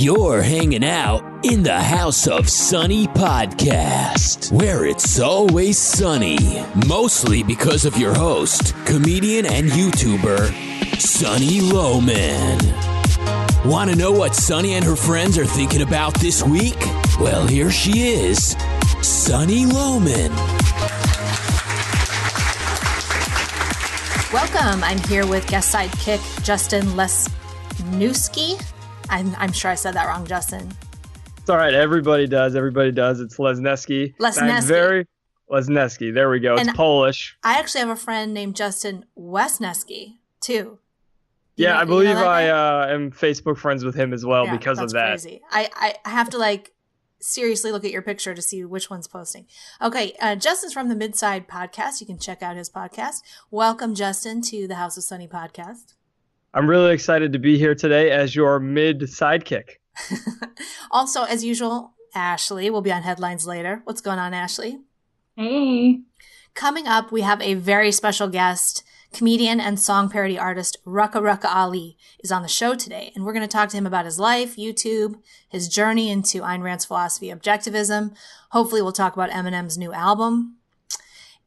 You're hanging out in the House of Sunny podcast, where it's always sunny, mostly because of your host, comedian and YouTuber, Sunny Loman. Want to know what Sunny and her friends are thinking about this week? Well, here she is, Sunny Loman. Welcome. I'm here with guest sidekick Justin Lesniewski. I'm sure I said that wrong, Justin. It's all right. Everybody does. It's Lesniewski. Lesniewski. There we go. It's Polish. I actually have a friend named Justin Wesniewski, too. Yeah, I believe I am Facebook friends with him as well because of that. That's crazy. I have to, seriously look at your picture to see which one's posting. Okay, Justin's from the Midside podcast. You can check out his podcast. Welcome, Justin, to the House of Sunny podcast. I'm really excited to be here today as your mid-sidekick. Also, as usual, Ashley will be on headlines later. What's going on, Ashley? Hey. Coming up, we have a very special guest. Comedian and song parody artist Rucka Rucka Ali is on the show today, and we're going to talk to him about his life, YouTube, his journey into Ayn Rand's philosophy, Objectivism. Hopefully, we'll talk about Eminem's new album.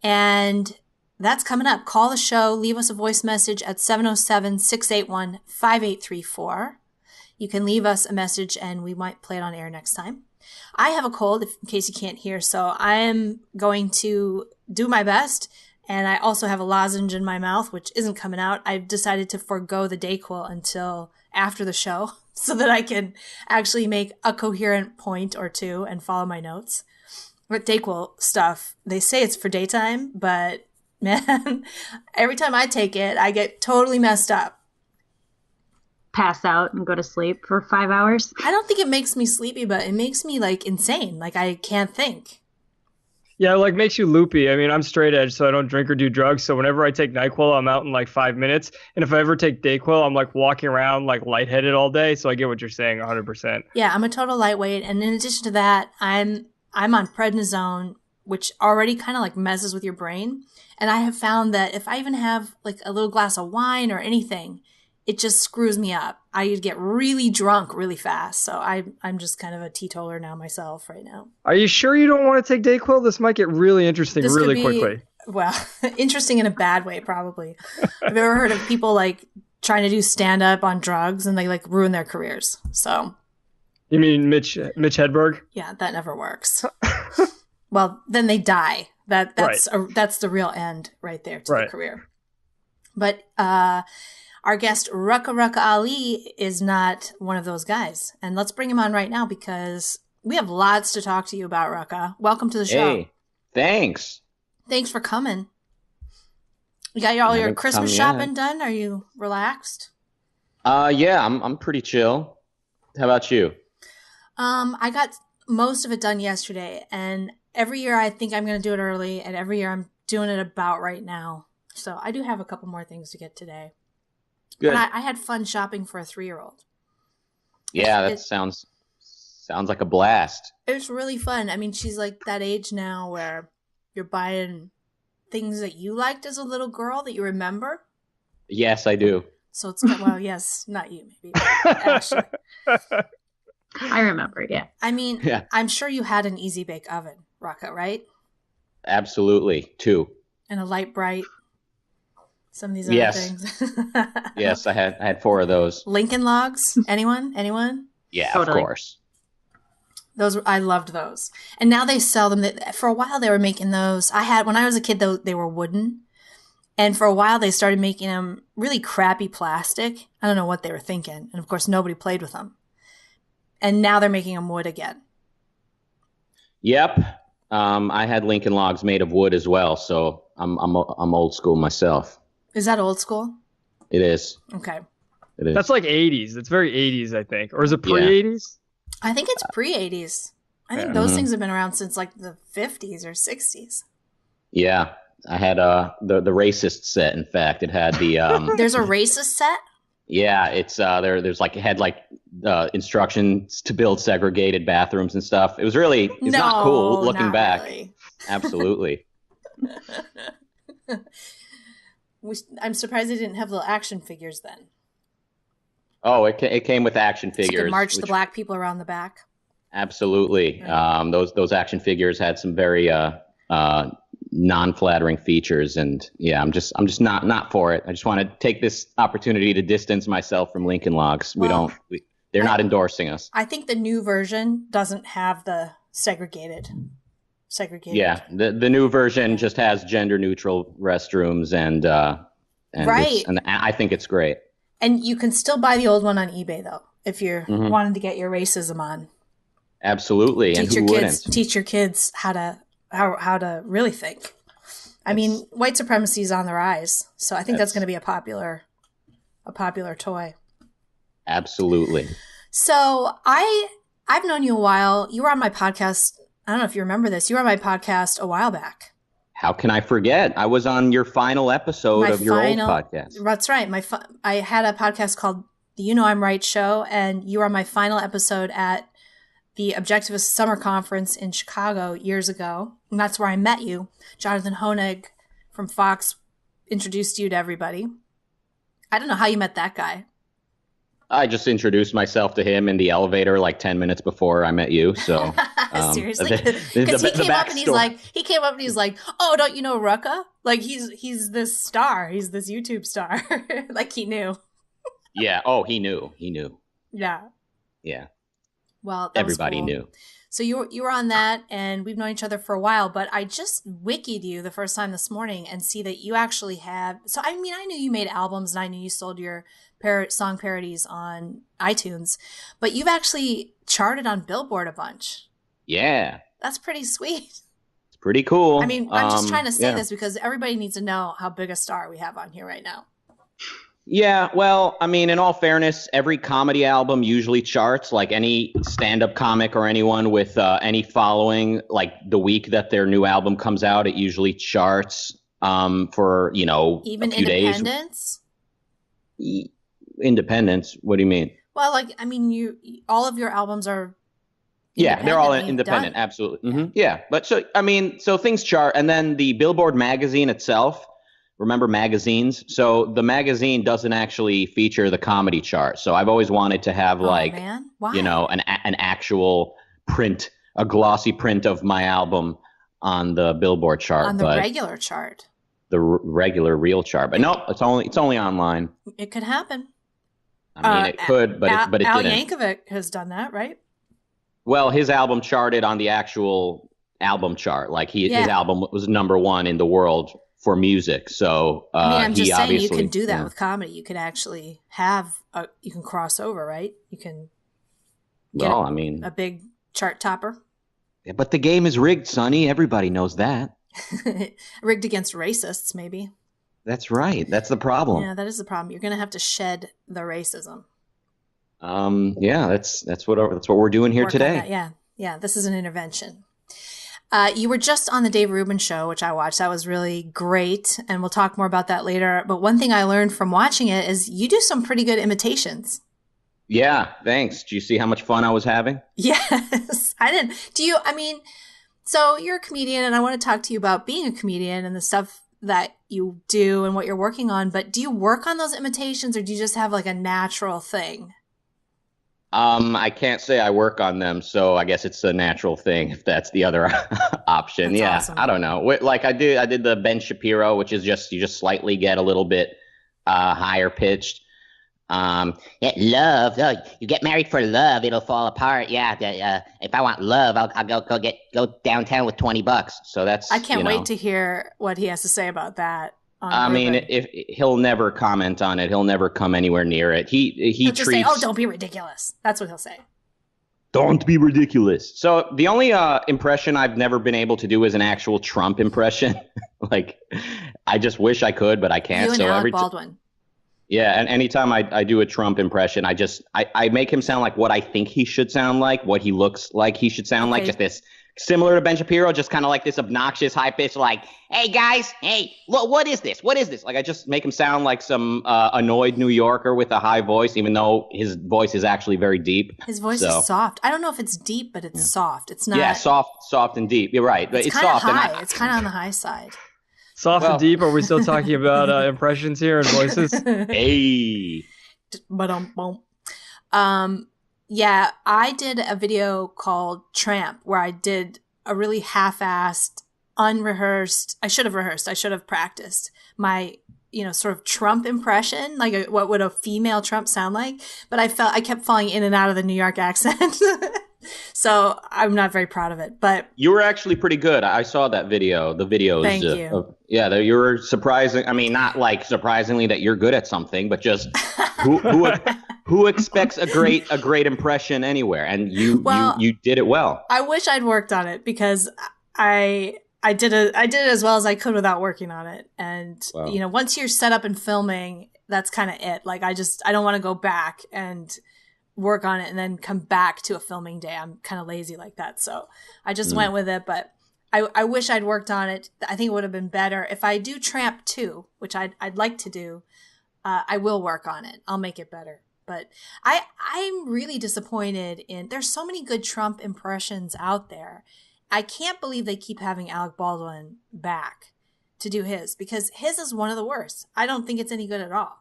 And that's coming up. Call the show. Leave us a voice message at 707-681-5834. You can leave us a message, and we might play it on air next time. I have a cold, in case you can't hear, so I am going to do my best. And I also have a lozenge in my mouth, which isn't coming out. I've decided to forego the Dayquil until after the show so that I can actually make a coherent point or two and follow my notes. But Dayquil stuff, they say it's for daytime, but man, every time I take it, I get totally messed up. Pass out and go to sleep for 5 hours? I don't think it makes me sleepy, but it makes me insane. I can't think. Yeah, makes you loopy. I mean, I'm straight edge, so I don't drink or do drugs. So whenever I take NyQuil, I'm out in 5 minutes. And if I ever take Dayquil, I'm walking around lightheaded all day. So I get what you're saying 100%. Yeah, I'm a total lightweight. And in addition to that, I'm on prednisone, which already kind of messes with your brain. And I have found that if I even have a little glass of wine or anything, it just screws me up. I get really drunk really fast. So I'm just kind of a teetotaler now myself right now. Are you sure you don't want to take Dayquil? This might get really interesting really quickly. Well, interesting in a bad way, probably. I've ever heard of people trying to do stand-up on drugs and they ruin their careers. So. You mean Mitch Hedberg? Yeah, that never works. Well, then they die. That's the real end right there to the career. But our guest, Rucka Rucka Ali, is not one of those guys. And let's bring him on right now because we have lots to talk to you about, Rucka. Welcome to the show. Hey, thanks. Thanks for coming. You got all your Christmas shopping done? Are you relaxed? Yeah, I'm pretty chill. How about you? I got most of it done yesterday. And every year I think I'm going to do it early. And every year I'm doing it about right now. So I do have a couple more things to get today. Good. But I had fun shopping for a 3-year-old. Yeah, that sounds like a blast. It was really fun. I mean, she's that age now where you're buying things that you liked as a little girl that you remember. Yes, I do. So it's yes, not you, maybe. Actually. I remember, yeah. I mean, yeah. I'm sure you had an Easy Bake Oven, Rucka, right? Absolutely, 2. And a Light Bright. Some of these other things. Yes, I had 4 of those. Lincoln Logs? Anyone? Yeah, totally. Of course. I loved those. And now they sell them. For a while they were making those. When I was a kid, they were wooden. And for a while they started making them really crappy plastic. I don't know what they were thinking. And of course nobody played with them. And now they're making them wood again. Yep. I had Lincoln Logs made of wood as well, so I'm old school myself. Is that old school? It is. Okay. It is. That's 80s. It's very 80s, I think. Or is it pre-80s? I think it's pre-80s. I think those things have been around since the 50s or 60s. Yeah. I had the racist set, in fact. It had the There's a racist set? Yeah, it's there's it had instructions to build segregated bathrooms and stuff. It was not cool looking back. Really. Absolutely. I'm surprised they didn't have little action figures then. Oh, it came with action figures. So you could march the black people around the back. Absolutely. Right. Those action figures had some very non-flattering features, and yeah, I'm just not for it. I just want to take this opportunity to distance myself from Lincoln Logs. They're not endorsing us. I think the new version doesn't have the segregated. Yeah, the new version just has gender neutral restrooms and right. And I think it's great. And you can still buy the old one on eBay though, if you're wanting to get your racism on. Absolutely, Teach your kids how to really think. I mean, white supremacy is on the rise, so I think that's going to be a popular toy. Absolutely. So I've known you a while. You were on my podcast. I don't know if you remember this. You were on my podcast a while back. How can I forget? I was on your final episode of your old podcast. That's right. I had a podcast called the You Know I'm Right show, and you were on my final episode at the Objectivist Summer Conference in Chicago years ago. And that's where I met you. Jonathan Hoenig from Fox introduced you to everybody. I don't know how you met that guy. I just introduced myself to him in the elevator like 10 minutes before I met you. So seriously, because he came up and he's like, "Oh, don't you know Rucka? Like he's this star. He's this YouTube star." Like he knew. Yeah. Oh, he knew. Yeah. Yeah. Well, everybody knew. So you were on that, and we've known each other for a while. But I just wikied you the first time this morning and see that you actually have. So I mean, I knew you made albums, and I knew you sold your song parodies on iTunes, but you've actually charted on Billboard a bunch. Yeah, that's pretty sweet. It's pretty cool. I mean, I'm just trying to say this because everybody needs to know how big a star we have on here right now. Yeah, well, I mean, in all fairness, every comedy album usually charts. Like any stand-up comic or anyone with any following, like the week that their new album comes out, it usually charts for, even a few independents? Days. Independence? What do you mean? Well, like, I mean, all of your albums are they're all independent. Done. Absolutely. Mm-hmm. Yeah. But so things chart, and then the Billboard magazine itself, remember magazines? So the magazine doesn't actually feature the comedy chart. So I've always wanted to have an actual print, a glossy print of my album on the Billboard chart. On the regular chart. The regular real chart. But no, it's only online. It could happen. I mean, it could, but it didn't. Al Yankovic has done that, right? Well, his album charted on the actual album chart. Like his album was #1 in the world for music. So I mean, I'm just saying you can do that with comedy. You could actually you can cross over, right? You can get a big chart topper. Yeah, but the game is rigged, Sonny. Everybody knows that. Rigged against racists, maybe. That's right. That's the problem. Yeah, that is the problem. You're going to have to shed the racism. Yeah, that's what we're doing here today. Yeah. This is an intervention. You were just on the Dave Rubens show, which I watched. That was really great, and we'll talk more about that later. But one thing I learned from watching it is you do some pretty good imitations. Yeah, thanks. Do you see how much fun I was having? Yes, I did. So you're a comedian, and I want to talk to you about being a comedian and the stuff that you do and what you're working on. But do you work on those imitations, or do you just have like a natural thing? I can't say I work on them, so I guess it's a natural thing if that's the other option. That's awesome. I don't know. Like I did the Ben Shapiro, which is you just slightly get a little bit higher pitched. Love. Oh, you get married for love, it'll fall apart. Yeah. If I want love, I'll go downtown with $20. So that's. I can't wait to hear what he has to say about that. I mean, if he'll never comment on it, he'll never come anywhere near it. He'll just say, "Oh, don't be ridiculous." That's what he'll say. Don't be ridiculous. So the only impression I've never been able to do is an actual Trump impression. Like, I just wish I could, but I can't. You and Alec Baldwin. Yeah, and anytime I do a Trump impression, I make him sound like what I think he should sound like, what he looks like he should sound like, just this similar to Ben Shapiro, just kind of like this obnoxious high pitch, like, "Hey guys, hey, what is this? What is this?" Like I just make him sound like some annoyed New Yorker with a high voice, even though his voice is actually very deep. His voice is soft. I don't know if it's deep, but it's soft. It's not. Yeah, soft and deep. You're right. It's kind of high. It's kind of on the high side. Soft and deep. Are we still talking about impressions here and voices? Hey. Yeah, I did a video called Tramp where I did a really half-assed, unrehearsed. I should have practiced my, sort of Trump impression, like what would a female Trump sound like? But I kept falling in and out of the New York accent. So I'm not very proud of it, but you were actually pretty good. I saw that video, the videos. Thank you. You were surprising. I mean, not like surprisingly that you're good at something, but just who expects a great impression anywhere? And you did it well. I wish I'd worked on it because I did it as well as I could without working on it. And once you're set up and filming, that's kind of it. Like I don't want to go back and work on it and then come back to a filming day. I'm kind of lazy like that. So I just went with it, but I wish I'd worked on it. I think it would have been better. If I do Tramp 2, which I'd like to do, I will work on it. I'll make it better. But I'm really disappointed there's so many good Trump impressions out there. I can't believe they keep having Alec Baldwin back to do his, because his is one of the worst. I don't think it's any good at all.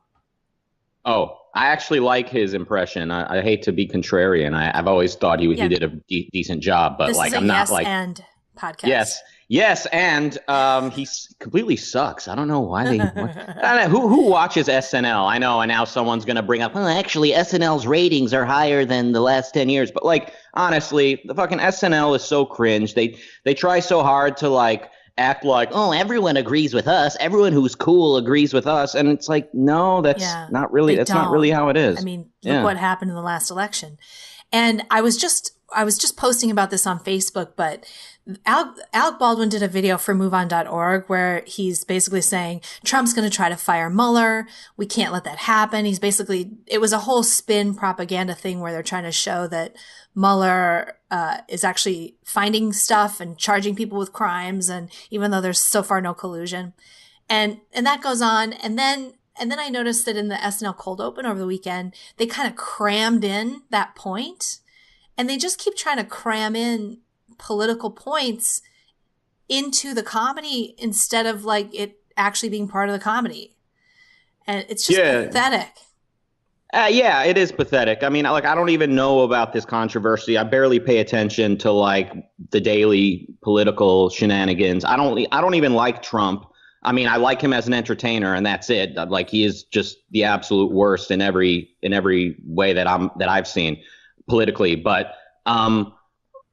Oh, I actually like his impression. I hate to be contrarian. I've always thought he did a decent job, but this like is a I'm not yes like and podcast. Yes, and he completely sucks. I don't know why they. I don't know, who watches SNL? I know, and now someone's gonna bring up. Well, actually, SNL's ratings are higher than the last 10 years. But like, honestly, the fucking SNL is so cringe. They try so hard to like act like, oh, everyone agrees with us. Everyone who's cool agrees with us, and it's like, no, that's not really. That's not really how it is. I mean, look what happened in the last election. And I was just posting about this on Facebook, but Alec Baldwin did a video for MoveOn.org where he's basically saying Trump's going to try to fire Mueller. We can't let that happen. It was a whole spin propaganda thing where they're trying to show that Mueller is actually finding stuff and charging people with crimes, and even though there's so far no collusion, and that goes on, and then I noticed that in the SNL cold open over the weekend, they kind of crammed in that point, and they just keep trying to cram in political points into the comedy instead of like it actually being part of the comedy. And it's just pathetic. Yeah, it is pathetic. I mean, like, I don't even know about this controversy. I barely pay attention to like the daily political shenanigans. I don't even like Trump. I mean, I like him as an entertainer, and that's it. Like, he is just the absolute worst in every way that I've seen politically. But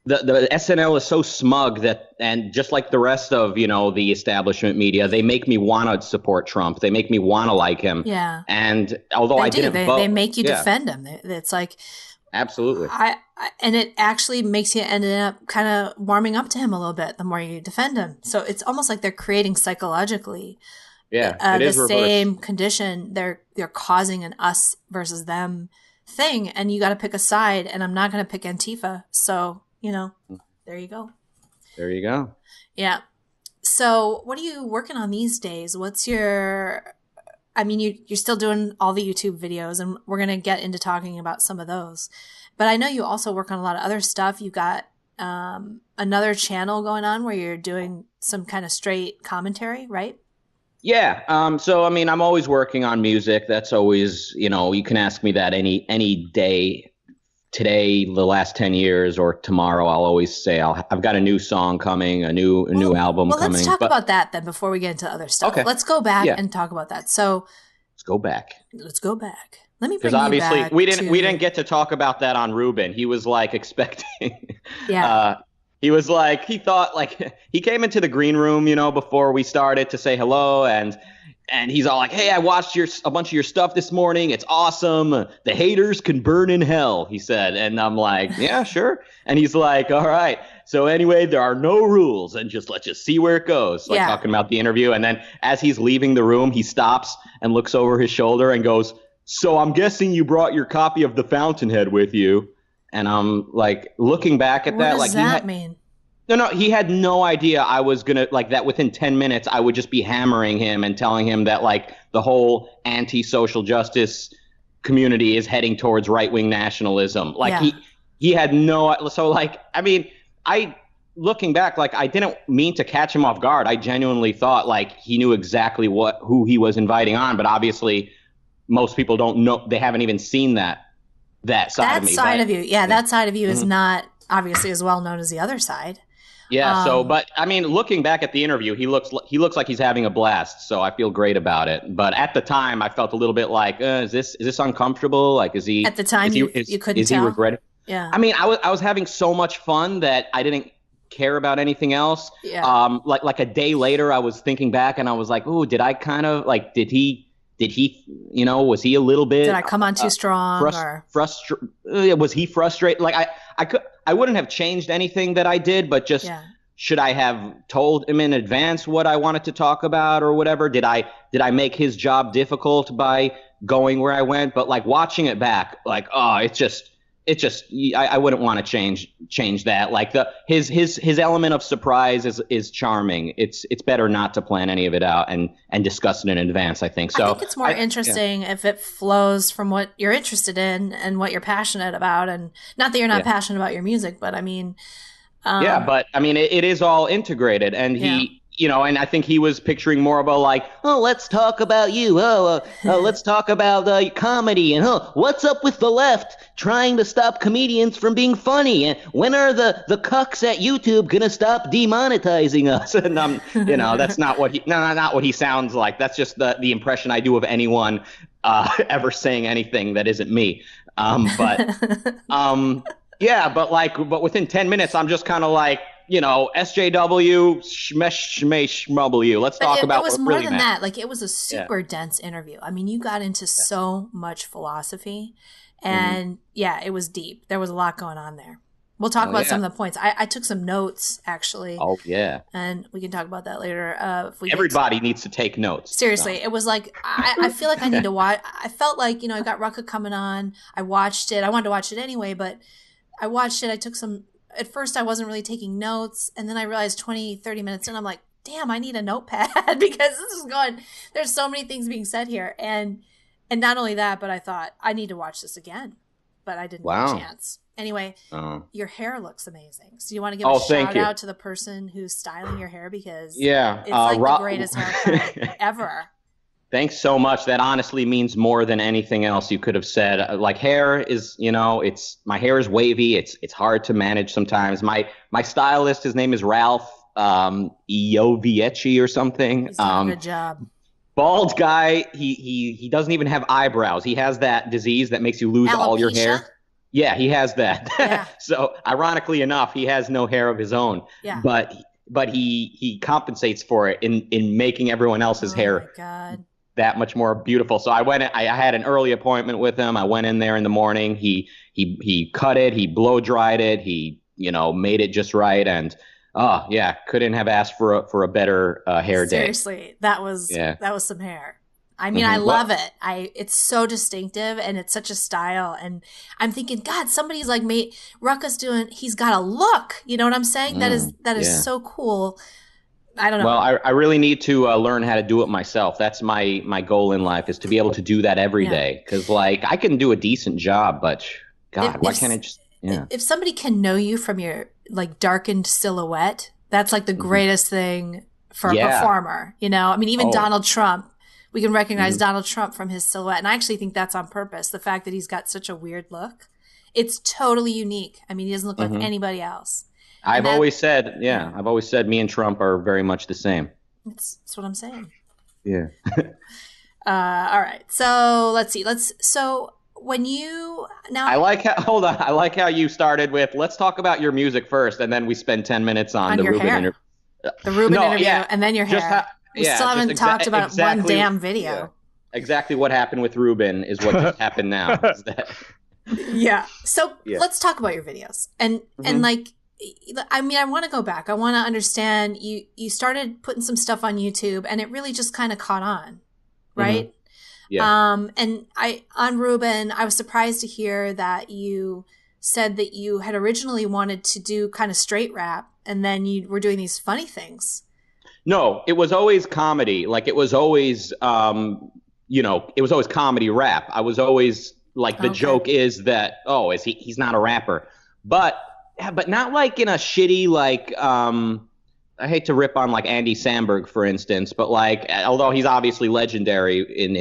the SNL is so smug and just like the rest of, the establishment media, they make me want to support Trump. They make me want to like him. Yeah. And although they make you defend him. It's like, absolutely. And it actually makes you end up kind of warming up to him a little bit the more you defend him. So it's almost like they're creating psychologically the same condition. They're causing an us versus them thing, and you got to pick a side, and I'm not going to pick Antifa. So, there you go. There you go. Yeah. So what are you working on these days? you're still doing all the YouTube videos, and we're going to get into talking about some of those. But I know you also work on a lot of other stuff. You got another channel going on where you're doing some kind of straight commentary, right? Yeah. So, I mean, I'm always working on music. That's always, you can ask me that any day. Today, the last 10 years, or tomorrow, I'll always say I've got a new song coming, a new album coming. Let's talk about that then before we get into other stuff. Okay. Let's go back and talk about that. So let's go back. Let me bring you back. Because obviously we didn't get to talk about that on Ruben. He was like expecting. Yeah. He was like, he thought like he came into the green room, before we started to say hello, and he's all like, hey, I watched a bunch of your stuff this morning. It's awesome. The haters can burn in hell, he said. And I'm like, yeah, sure. And he's like, all right. So anyway, there are no rules, and let's just see where it goes. Like talking about the interview. And then as he's leaving the room, he stops and looks over his shoulder and goes, so I'm guessing you brought your copy of The Fountainhead with you. And I'm like looking back at that. What does that mean? No, he had no idea I was going to, like, that within 10 minutes, I would just be hammering him and telling him that, like, the whole anti-social justice community is heading towards right-wing nationalism. Like, he had so, like, I mean, looking back, like, I didn't mean to catch him off guard. I genuinely thought, like, he knew exactly who he was inviting on, but obviously most people don't know. They haven't even seen that. that side of me. That side of you. Yeah, that side of you is not obviously as well known as the other side. Yeah. But I mean, looking back at the interview, he looks like he's having a blast. So I feel great about it. But at the time, I felt a little bit like, is this uncomfortable? Like, is he? At the time, you couldn't tell. He regretting? Yeah. I mean, I was having so much fun that I didn't care about anything else. Yeah. Like a day later, I was thinking back and I was like, oh, did I kind of like? Did he? Was he a little bit? Did I come on too strong? Was he frustrated? Like I wouldn't have changed anything that I did, but just should I have told him in advance what I wanted to talk about or whatever? Did I make his job difficult by going where I went? But like watching it back, like I wouldn't want to change that. Like his element of surprise is charming. It's better not to plan any of it out and discuss it in advance, I think. So I think it's more interesting if it flows from what you're interested in and what you're passionate about, and not that you're not passionate about your music, but I mean but I mean it is all integrated, and he and I think he was picturing more about like, oh, let's talk about you. Let's talk about comedy. And what's up with the left trying to stop comedians from being funny? And when are the cucks at YouTube going to stop demonetizing us? And, that's not what he sounds like. That's just the impression I do of anyone ever saying anything that isn't me. But within 10 minutes, I'm just kind of like, SJW, shmesh, let's talk about what really matters. It was more than that. Like, it was a super dense interview. I mean, you got into so much philosophy, and it was deep. There was a lot going on there. We'll talk about some of the points. I took some notes, actually. Oh, yeah. And we can talk about that later. Everybody needs to take notes. Seriously. It was like, I feel like I need to watch. I felt like, I got Rucka coming on. I watched it. I wanted to watch it anyway, but I watched it. I took some. At first, I wasn't really taking notes. And then I realized 20, 30 minutes in, I'm like, damn, I need a notepad because there's so many things being said here. And not only that, but I thought I need to watch this again. But I didn't get a chance. Anyway, your hair looks amazing. So you want to give a shout out to the person who's styling your hair because it's like the greatest haircut ever. Thanks so much. That honestly means more than anything else you could have said. Like hair is, my hair is wavy. It's hard to manage sometimes. My stylist, his name is Ralph Iovieci or something. He's doing a good job. Bald guy. He doesn't even have eyebrows. He has that disease that makes you lose all your hair. Yeah, he has that. Yeah. So ironically enough, he has no hair of his own. Yeah. But he compensates for it in making everyone else's hair. Oh my God. That much more beautiful. So I had an early appointment with him. I went in there in the morning. He cut it, he blow dried it, he, made it just right. And couldn't have asked for a better hair day. Seriously, that was some hair. I mean, I love it. It's so distinctive and it's such a style. And I'm thinking, God, somebody's like Rucka's he's got a look. You know what I'm saying? That is so cool. I don't know. Well, I really need to learn how to do it myself. That's my goal in life, is to be able to do that every day. Because, like, I can do a decent job, but, God, why can't I just, If somebody can know you from your, like, darkened silhouette, that's, like, the greatest thing for a performer, I mean, even Donald Trump, we can recognize Donald Trump from his silhouette. And I actually think that's on purpose, the fact that he's got such a weird look. It's totally unique. I mean, he doesn't look like anybody else. I've always said me and Trump are very much the same. That's what I'm saying. Yeah. All right. So let's see. So when you now, I like how you started with, let's talk about your music first, and then we spend 10 minutes on the Ruben interview. The Ruben interview, and then your hair. We still haven't talked about one damn video. Yeah. Exactly what happened with Ruben is what just happened now. Yeah. So let's talk about your videos, and like. I mean, I want to go back. I want to understand you started putting some stuff on YouTube and it really just kind of caught on, right? Yeah. And on Ruben, I was surprised to hear that you said that you had originally wanted to do kind of straight rap and then you were doing these funny things. No, it was always comedy. Like it was always, it was always comedy rap. I was always like, the joke is that, he's not a rapper, but not like in a shitty, like, I hate to rip on like Andy Samberg, for instance, but like, although he's obviously legendary in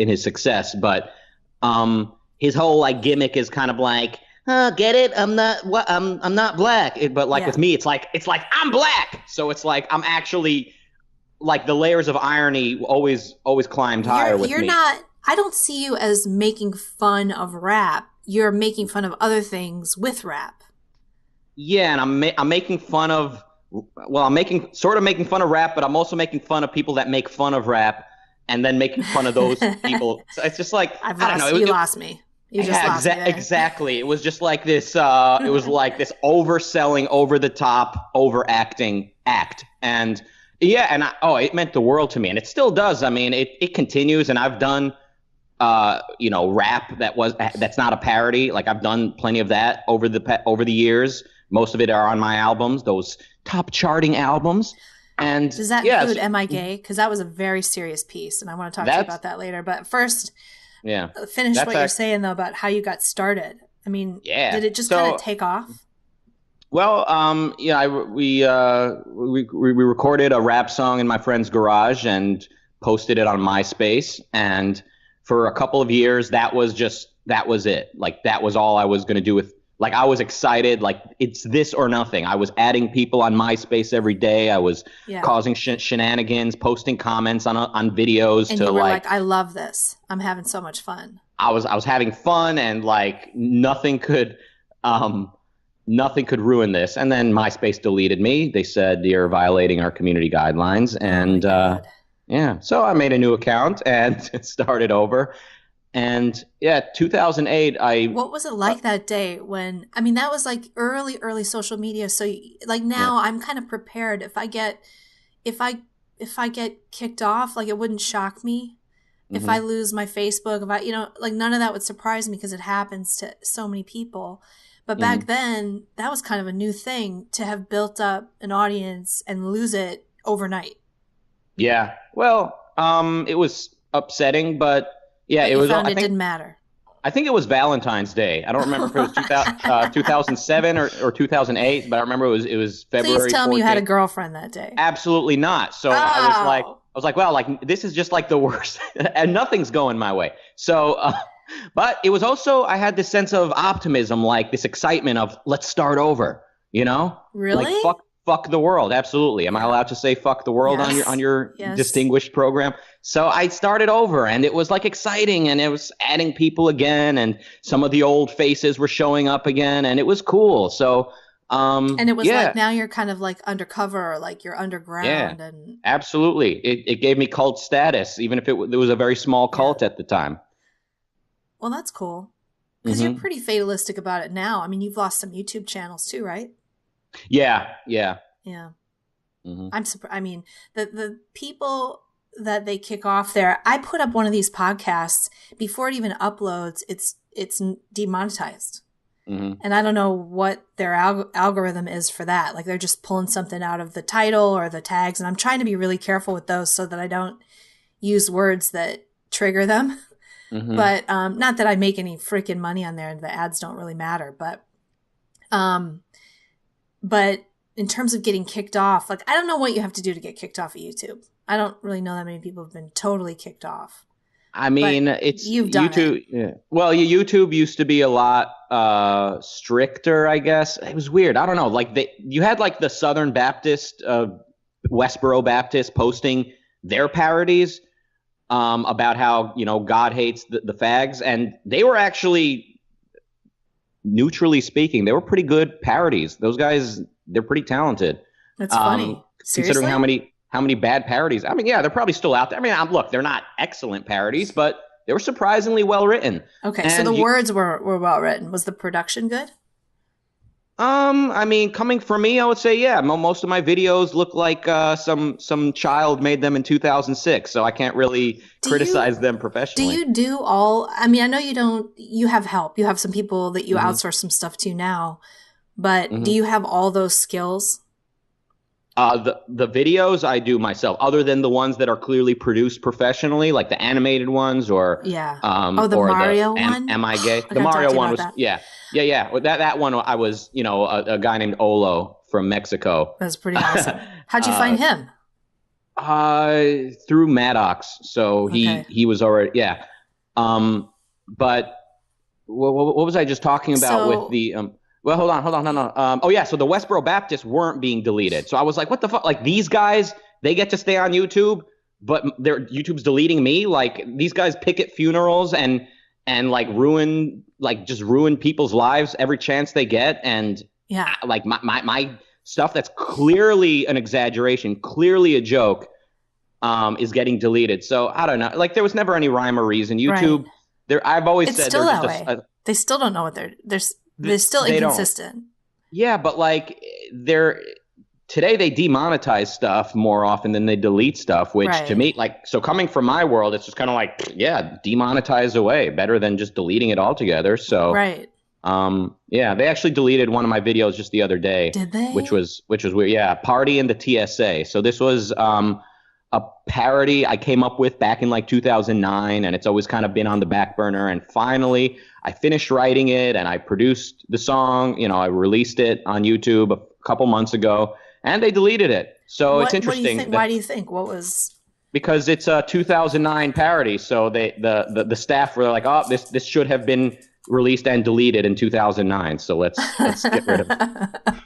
his success, but his whole like gimmick is kind of like, oh, get it? I'm not black. But like with me, it's like I'm black. So it's like I'm actually like the layers of irony always climbed higher with me. You're not. I don't see you as making fun of rap. You're making fun of other things with rap. Yeah, and I'm making fun of. Well, I'm making fun of rap, but I'm also making fun of people that make fun of rap, and then making fun of those people. So it's just like I don't know. You lost me. You just lost me there. Exactly. It was just like this. It was like this overselling, over the top, overacting act, and it meant the world to me, and it still does. I mean, it continues, and I've done, rap that's not a parody. Like I've done plenty of that over the years. Most of it are on my albums, those top charting albums. And does that include Am I Gay? Because that was a very serious piece, and I want to talk to you about that later. But first, finish what you're saying though about how you got started. I mean, did it just kind of take off? Well, we recorded a rap song in my friend's garage and posted it on MySpace, and for a couple of years, that was it. Like that was all I was going to do with. Like I was excited, like it's this or nothing. I was adding people on MySpace every day. I was causing shenanigans, posting comments on videos. And you were like, I love this. I'm having so much fun. I was having fun, and like nothing could ruin this. And then MySpace deleted me. They said you're violating our community guidelines, and so I made a new account and started over. And 2008, what was it like that day when, I mean, that was like early social media. So like now I'm kind of prepared. If I get kicked off, like it wouldn't shock me. If I lose my Facebook, like none of that would surprise me because it happens to so many people. But back then that was kind of a new thing to have built up an audience and lose it overnight. Yeah. Well, it was upsetting, but yeah, it was. It didn't matter. I think it was Valentine's Day. I don't remember if it was 2007 or 2008, but I remember it was February. Please tell 14th. me you had a girlfriend that day. Absolutely not. So I was like, well, like this is just like the worst, and nothing's going my way. So, but it was also I had this sense of optimism, like this excitement of let's start over. Really? Like fuck the world. Absolutely. Am I allowed to say fuck the world on your distinguished program? So I started over, and it was like exciting, and it was adding people again, and some of the old faces were showing up again, and it was cool. So and it was like now you're kind of like undercover, like you're underground. And absolutely. It gave me cult status, even if it was a very small cult at the time. Well, that's cool. Because you're pretty fatalistic about it now. I mean, you've lost some YouTube channels too, right? Yeah. I'm surprised. I mean, the people that they kick off there. I put up one of these podcasts before it even uploads. It's demonetized, and I don't know what their algorithm is for that. Like they're just pulling something out of the title or the tags, and I'm trying to be really careful with those so that I don't use words that trigger them. But not that I make any freaking money on there, and the ads don't really matter. But in terms of getting kicked off, like I don't know what you have to do to get kicked off of YouTube. I don't really know that many people have been totally kicked off. I mean, you've done YouTube. It. Yeah. Well, YouTube used to be a lot stricter, I guess. It was weird. I don't know. Like you had like the Southern Baptist, Westboro Baptist posting their parodies about how God hates the fags, and they were actually, neutrally speaking, they were pretty good parodies. Those guys, they're pretty talented. That's funny. Considering how many bad parodies. I mean, yeah, they're probably still out there. I mean, look, they're not excellent parodies, but they were surprisingly well written. Okay, and so the words were well written. Was the production good? I mean, coming from me, I would say, yeah. Most of my videos look like some child made them in 2006, so I can't really criticize them professionally. Do you do all? I mean, I know you don't. You have help. You have some people that you outsource some stuff to now, but do you have all those skills? The videos I do myself, other than the ones that are clearly produced professionally, like the animated ones, or the Mario one. Am I Gay? The Mario one was that. yeah. Well, that one I was a guy named Olo from Mexico. That's pretty awesome. How'd you find him? Through Maddox. So he was already but what was I just talking about with the well, hold on. Oh yeah, so the Westboro Baptists weren't being deleted. So I was like, what the fuck? Like these guys, they get to stay on YouTube, but YouTube's deleting me. Like these guys picket funerals and like ruin people's lives every chance they get. And yeah, like my stuff that's clearly an exaggeration, clearly a joke, is getting deleted. So I don't know. Like there was never any rime or reason. YouTube, I've always said still that way. They still don't know what they're still inconsistent. Yeah, but like today they demonetize stuff more often than they delete stuff, which to me, like, so coming from my world, it's just kind of like, yeah, demonetize away, better than just deleting it altogether. So yeah, they actually deleted one of my videos just the other day. Did they? Which was weird. Yeah, Parody and the TSA. So this was a parody I came up with back in like 2009, and it's always kind of been on the back burner. And finally, I finished writing it, and I produced the song. You know, I released it on YouTube a couple months ago, and they deleted it. So it's interesting. Why do you think? What was? Because it's a 2009 parody. So the staff were like, oh, this should have been released and deleted in 2009. So let's get rid of it.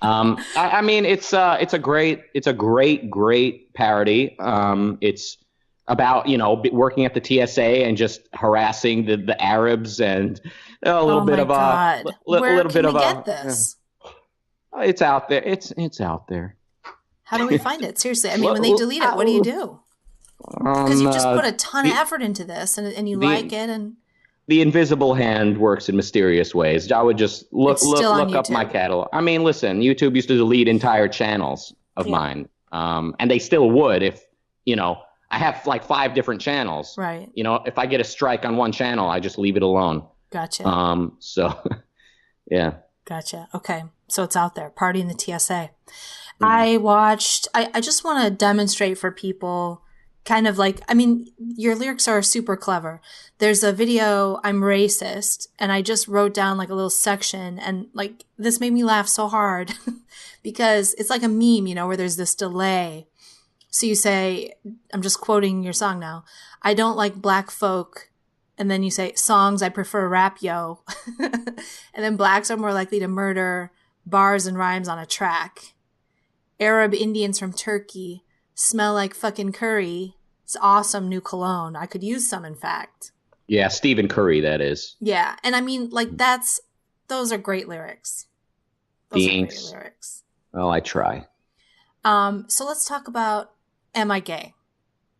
I mean, it's a great parody. It's about, you know, working at the TSA and just harassing the Arabs and a little bit of a little bit of a. Where can we get this? It's out there. It's out there. How do we find it? Seriously, I mean, when they delete it, what do you do? Because you just put a ton of effort into this, and you like it, and the invisible hand works in mysterious ways. I would just look up my catalog. I mean, listen, YouTube used to delete entire channels of mine, and they still would if, you know, I have like 5 different channels. Right. You know, if I get a strike on one channel, I just leave it alone. Gotcha. So, yeah. Gotcha. Okay. So it's out there. Party in the TSA. I just want to demonstrate for people kind of like, I mean, your lyrics are super clever. There's a video, I'm racist, and I just wrote down like a little section, and like this made me laugh so hard because it's like a meme, you know, where there's this delay. So you say, I'm just quoting your song now, I don't like black folk. And then you say, songs, I prefer rap, yo. And then blacks are more likely to murder, bars and rhymes on a track. Arab Indians from Turkey smell like fucking curry. It's awesome new cologne. I could use some, in fact. Yeah, Stephen Curry, that is. Yeah, and I mean, like, those are great lyrics. Thanks. Lyrics. Well, I try. So let's talk about Am I Gay?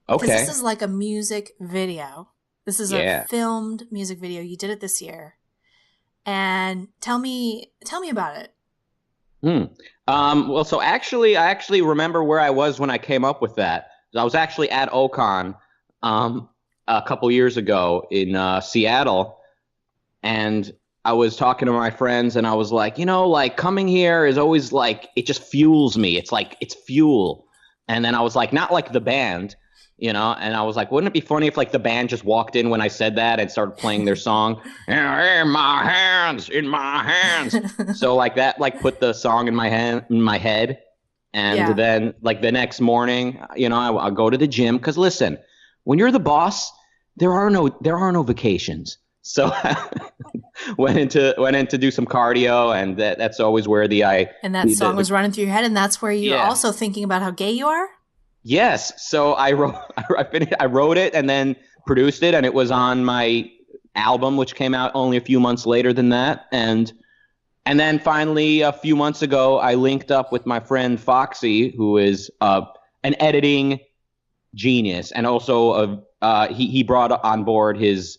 Okay. Because this is like a music video. This is a filmed music video. You did it this year. And tell me about it. Well, so I actually remember where I was when I came up with that. I was actually at Ocon a couple years ago in Seattle, and I was talking to my friends, and I was like, you know, like coming here is always like, it just fuels me. It's like, it's fuel. And then I was like, not like the band, you know, and I was like, wouldn't it be funny if like the band just walked in when I said that and started playing their song? In my hands. So like that, like put the song in my head. And then like the next morning, you know, I'll go to the gym. Cause listen, when you're the boss, there are no vacations. So went in to do some cardio, and that's always where and that song was running through your head, and that's where you're also thinking about how gay you are? Yes. So I wrote it and then produced it, and it was on my album, which came out only a few months later than that. And then finally, a few months ago, I linked up with my friend Foxy, who is an editing genius, and also he brought on board his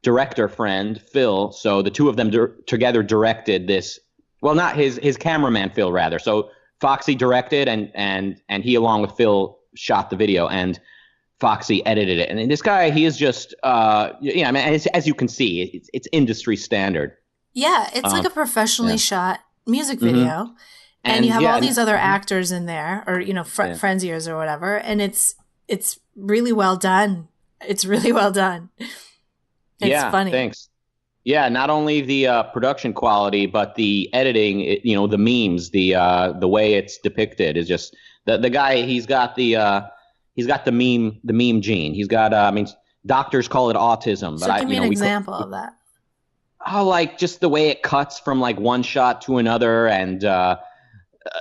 director friend Phil. So the two of them together directed this. Well, not his cameraman Phil, rather. So Foxy directed, and he, along with Phil, shot the video, and Foxy edited it. And this guy, he is just, I mean, as you can see, it's industry standard. Yeah, it's like a professionally shot music video, and you have all these other actors in there, or you know, friends of yours or whatever, and it's really well done. It's really well done. It's funny. Thanks. Yeah, not only the production quality, but the editing. You know, the memes, the way it's depicted is just the guy. He's got the meme gene. He's got. I mean, doctors call it autism, so but give me an example of that. Oh, like just the way it cuts from like one shot to another, and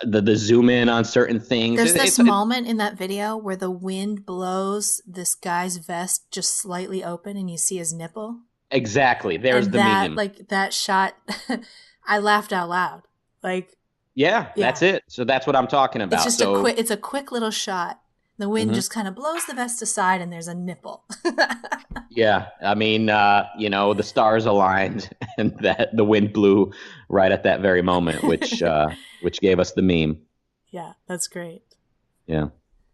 the zoom in on certain things. There's this moment in that video where the wind blows this guy's vest just slightly open, and you see his nipple. Exactly. There's the meme. Like that shot, I laughed out loud. Like, yeah, that's it. So that's what I'm talking about. It's just it's a quick little shot. The wind just kind of blows the vest aside, and there's a nipple. Yeah, I mean, the stars aligned, and that the wind blew right at that very moment, which gave us the meme. Yeah, that's great. Yeah.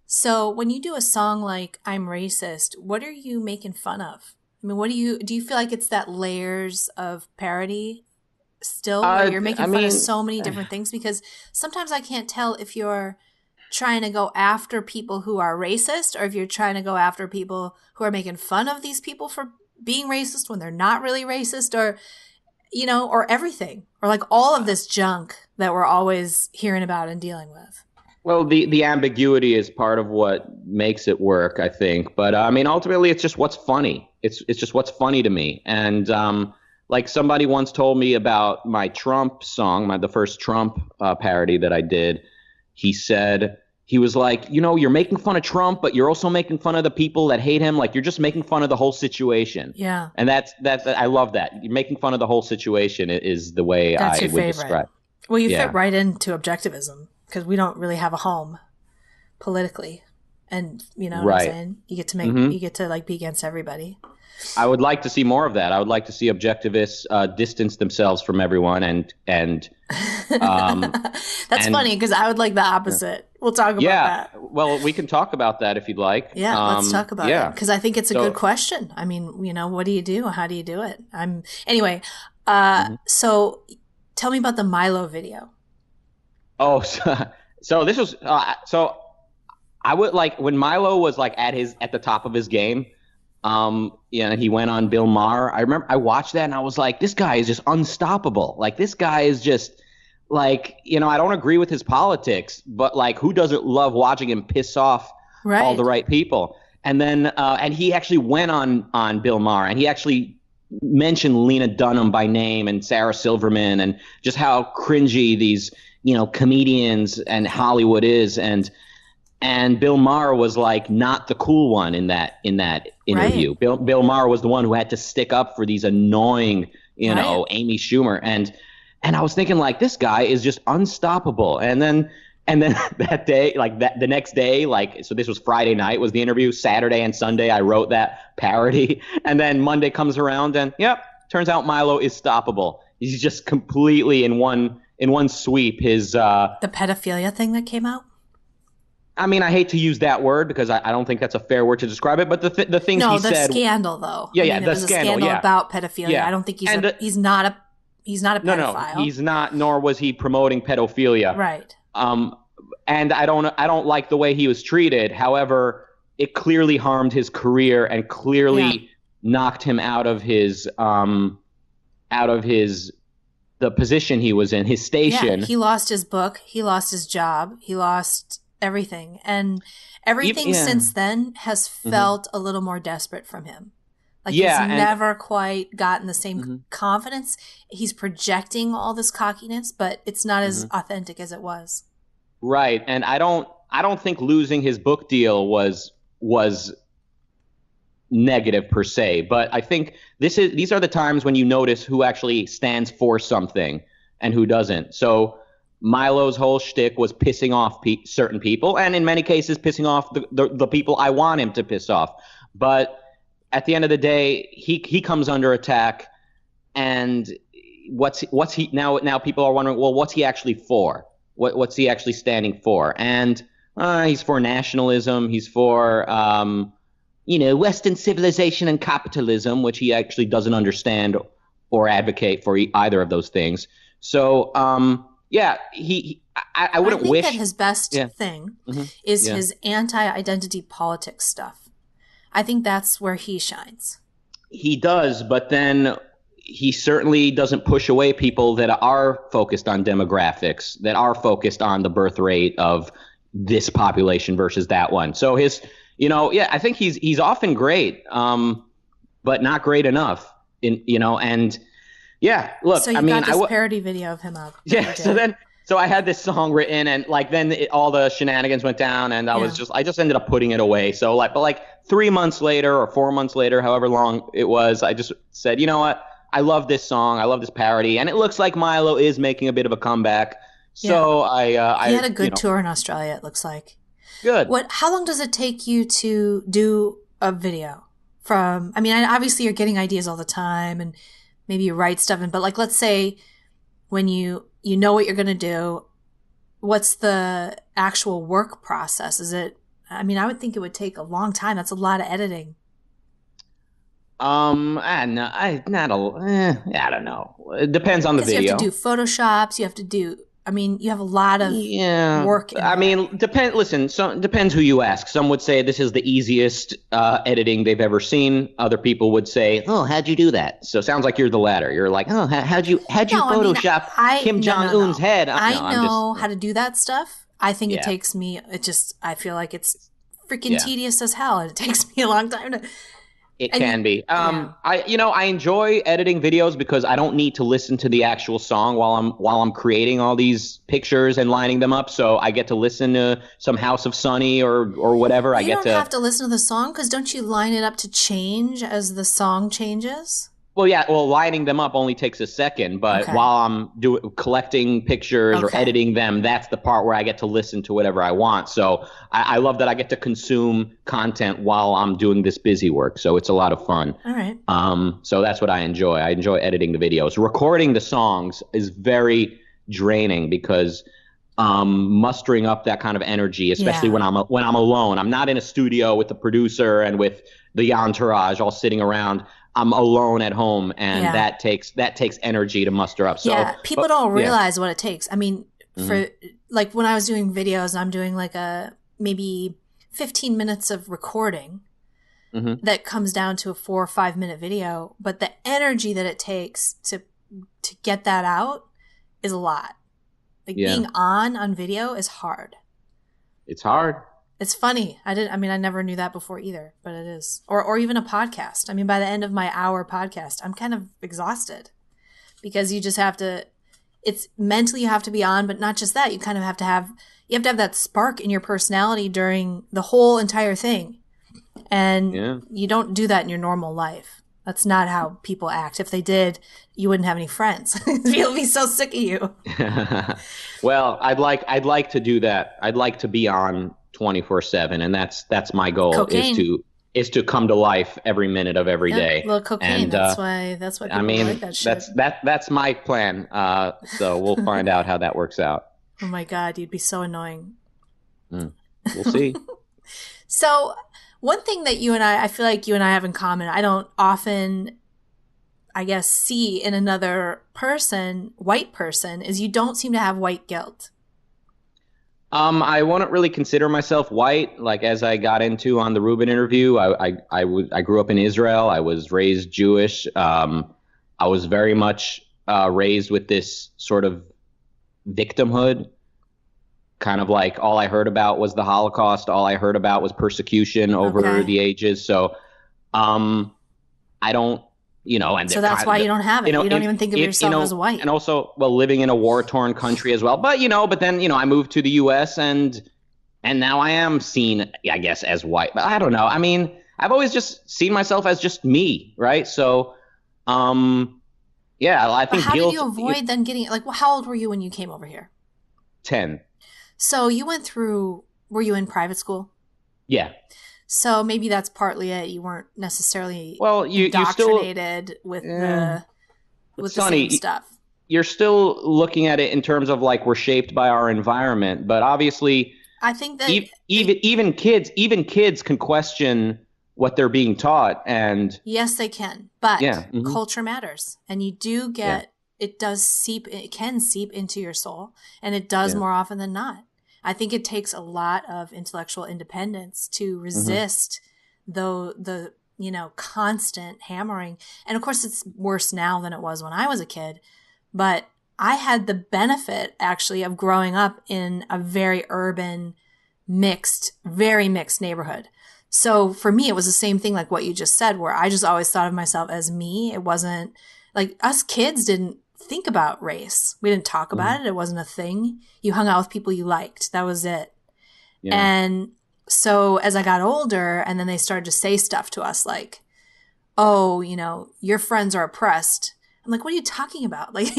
So when you do a song like "I'm Racist," what are you making fun of? I mean, do you feel like it's that layers of parody still, where you're making fun of so many different things? Because sometimes I can't tell if you're trying to go after people who are racist, or if you're trying to go after people who are making fun of these people for being racist when they're not really racist, or or everything, or like all of this junk that we're always hearing about and dealing with. Well, the ambiguity is part of what makes it work, I think. But I mean, ultimately, it's just what's funny. It's just what's funny to me. And like somebody once told me about my Trump song, the first Trump parody that I did. He was like, you're making fun of Trump, but you're also making fun of the people that hate him. Like, you're just making fun of the whole situation. Yeah. And that's I love that. You're making fun of the whole situation is the way I would describe. Well, you fit right into Objectivism, because we don't really have a home politically. And you know what I'm saying? You get to you get to like be against everybody. I would like to see more of that. I would like to see objectivists distance themselves from everyone and That's funny, because I would like the opposite. We'll talk about that. Well, we can talk about that if you'd like. Yeah, let's talk about it, because I think it's a good question. I mean, what do you do? How do you do it? Anyway. So tell me about the Milo video. Oh, so this was so I would like when Milo was like at the top of his game. And he went on Bill Maher. I remember I watched that and I was like, this guy is just unstoppable. Like, this guy is just like, I don't agree with his politics, but like, who doesn't love watching him piss off all the right people? And then, and he actually went on Bill Maher, and he actually mentioned Lena Dunham by name and Sarah Silverman, and just how cringy these, comedians and Hollywood is. And Bill Maher was like not the cool one in that interview. Right. Bill Maher was the one who had to stick up for these annoying, Amy Schumer. And I was thinking, like, this guy is just unstoppable. And then that day, like the next day, like, so this was Friday night was the interview. Saturday and Sunday I wrote that parody. And then Monday comes around and turns out Milo is stoppable. He's just completely in one sweep. His the pedophilia thing that came out. I mean, I hate to use that word because I don't think that's a fair word to describe it. But the things he said. No, the scandal though. Yeah, the scandal about pedophilia. Yeah. I don't think he's not a pedophile. No, he's not. Nor was he promoting pedophilia. Right. And I don't like the way he was treated. However, it clearly harmed his career and clearly knocked him out of the position he was in, his station. Yeah, he lost his book. He lost his job. He lost everything, and everything since then has felt a little more desperate from him. Like he's never quite gotten the same confidence. He's projecting all this cockiness, but it's not as authentic as it was. Right, and I don't think losing his book deal was negative per se, but I think these are the times when you notice who actually stands for something and who doesn't. So Milo's whole shtick was pissing off certain people, and in many cases pissing off the people I want him to piss off. But at the end of the day, he comes under attack, and what's he now? People are wondering, well, what's he actually for? What's he actually standing for? And he's for nationalism. He's for Western civilization and capitalism, which he actually doesn't understand or advocate for either of those things. So. Yeah, I wouldn't wish. I think that his best thing is his anti-identity politics stuff. I think that's where he shines. He does, but then he certainly doesn't push away people that are focused on demographics, that are focused on the birth rate of this population versus that one. So his, I think he's often great, but not great enough. And Yeah, look, So you got this parody video of him up. Yeah, so I had this song written, and like then all the shenanigans went down, and I just ended up putting it away. So but 3 months later or 4 months later, however long it was, I just said, you know what? I love this song. I love this parody, and it looks like Milo is making a bit of a comeback. So he had a good tour in Australia. It looks like good. How long does it take you to do a video? I mean, obviously you're getting ideas all the time, and maybe you write stuff. But like, let's say when you know what you're going to do, what's the actual work process? I would think it would take a long time. That's a lot of editing. I don't know. It depends on the video. You have to do Photoshops. You have to do, you have a lot of work. Listen, so it depends who you ask. Some would say this is the easiest editing they've ever seen. Other people would say, oh, how'd you do that? So it sounds like you're the latter. You're like, oh, how'd you Photoshop Kim Jong-un's head? I know how to do that stuff. I think it takes me, I feel like it's freaking tedious as hell. And it takes me a long time to... It can be. I enjoy editing videos because I don't need to listen to the actual song while I'm creating all these pictures and lining them up. So I get to listen to some House of Sunny or whatever. You don't have to listen to the song because don't you line it up to change as the song changes? Well, yeah. Well, lining them up only takes a second, but while I'm collecting pictures or editing them, that's the part where I get to listen to whatever I want. So I love that I get to consume content while I'm doing this busy work. So it's a lot of fun. All right. So that's what I enjoy. I enjoy editing the videos. Recording the songs is very draining because mustering up that kind of energy, especially when I'm alone. I'm not in a studio with the producer and with the entourage all sitting around. I'm alone at home, and that takes energy to muster up. So people don't realize what it takes. I mean, for like when I was doing videos, I'm doing like maybe 15 minutes of recording that comes down to a 4 or 5 minute video, but the energy that it takes to get that out is a lot. Like being on video is hard. It's hard. It's funny. I never knew that before either, but it is. Or even a podcast. I mean, by the end of my hour podcast, I'm kind of exhausted because you just have to, it's mentally you have to be on, but not just that. You kind of have to have that spark in your personality during the whole entire thing. And you don't do that in your normal life. That's not how people act. If they did, you wouldn't have any friends. People would be so sick of you. Well, I'd like to do that. I'd like to be on 24/7, and that's my goal. Cocaine. is to come to life every minute of every day. Well, cocaine. And, that's why people like that shit. That's my plan. So we'll find out how that works out. Oh my God, you'd be so annoying. We'll see. So one thing that I feel like you and I have in common, I don't often, I guess, see in another person, white person, is you don't seem to have white guilt. I wouldn't really consider myself white. Like as I got into on the Rubin interview, I grew up in Israel. I was raised Jewish. I was very much raised with this sort of victimhood. Kind of like all I heard about was the Holocaust. All I heard about was persecution over the ages. So I don't. And so that's why you don't have it. You don't even think of yourself as white. And also, living in a war-torn country as well. But then I moved to the U.S. and now I am seen, I guess, as white. But I don't know. I mean, I've always just seen myself as just me, right? So, I think. How did you avoid then getting how old were you when you came over here? 10. So you went through. Were you in private school? Yeah. So maybe that's partly it. You weren't necessarily you indoctrinated still, with the Sonny, same stuff. You're still looking at it in terms of we're shaped by our environment, but obviously, I think that even kids can question what they're being taught, and yes, they can. But culture matters, and you do get it can seep into your soul, and it does more often than not. I think it takes a lot of intellectual independence to resist the constant hammering. And of course, it's worse now than it was when I was a kid. But I had the benefit, actually, of growing up in a very urban, very mixed neighborhood. So for me, it was the same thing like what you just said, where I just always thought of myself as me. It wasn't like us kids didn't think about race. We didn't talk about it. It wasn't a thing. You hung out with people you liked. That was it. Yeah. And so as I got older, and then they started to say stuff to us like, oh, you know, your friends are oppressed. I'm like, what are you talking about? Like,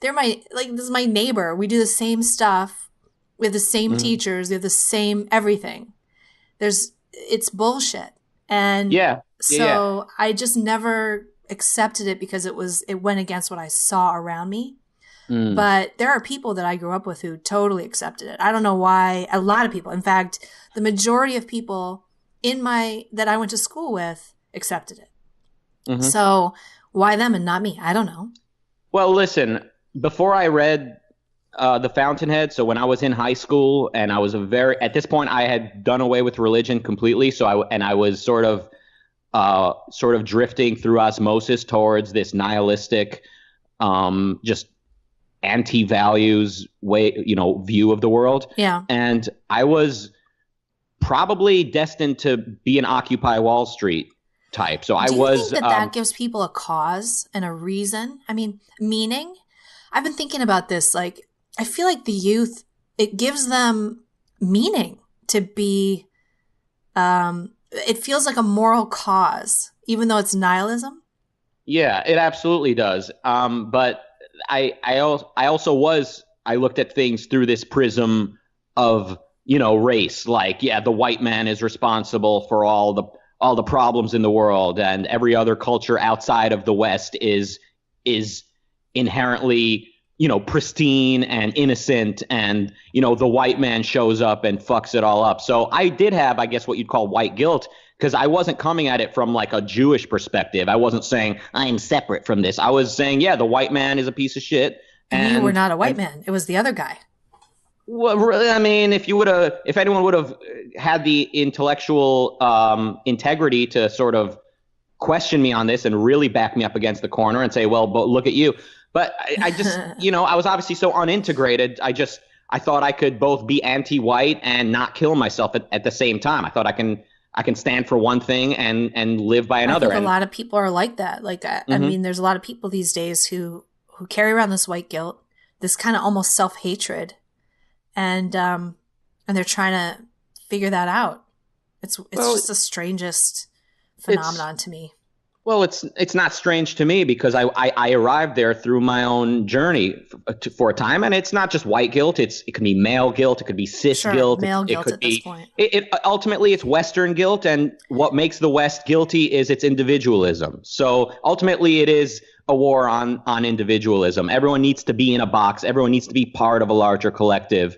this is my neighbor. We do the same stuff. We have the same teachers. We have the same everything. It's bullshit. And so I just never accepted it because it went against what I saw around me. But there are people that I grew up with who totally accepted it. I don't know why. A lot of people, in fact, the majority of people that I went to school with accepted it. So why them and not me? I don't know. Well, listen, before I read The Fountainhead, so when I was in high school, and I was at this point I had done away with religion completely, so I was sort of drifting through osmosis towards this nihilistic, just anti-values view of the world. Yeah. And I was probably destined to be an Occupy Wall Street type. So Do you think that gives people a cause and a reason? I mean, meaning? I've been thinking about this. Like, I feel like the youth, it gives them meaning to be, it feels like a moral cause, even though it's nihilism. Yeah, it absolutely does. But I looked at things through this prism of, race. Like, the white man is responsible for all the problems in the world, and every other culture outside of the West is inherently, pristine and innocent, and, the white man shows up and fucks it all up. So I did have, I guess, what you'd call white guilt, because I wasn't coming at it from like a Jewish perspective. I wasn't saying I'm separate from this. I was saying, the white man is a piece of shit. And you were not a white man. It was the other guy. Well, really, I mean, if anyone would have had the intellectual integrity to sort of question me on this and really back me up against the corner and say, well, but look at you. But I just, I was obviously so unintegrated. I thought I could both be anti-white and not kill myself at the same time. I thought I can stand for one thing and live by another. I think a lot of people are like that. Like, I mean, there's a lot of people these days who carry around this white guilt, this kind of almost self-hatred. And they're trying to figure that out. It's just the strangest phenomenon to me. Well, it's not strange to me because I arrived there through my own journey for a time, and it's not just white guilt. It could be male guilt. It could be cis guilt. Male guilt at this point. Ultimately, it's Western guilt, and what makes the West guilty is its individualism. So ultimately, it is a war on individualism. Everyone needs to be in a box. Everyone needs to be part of a larger collective.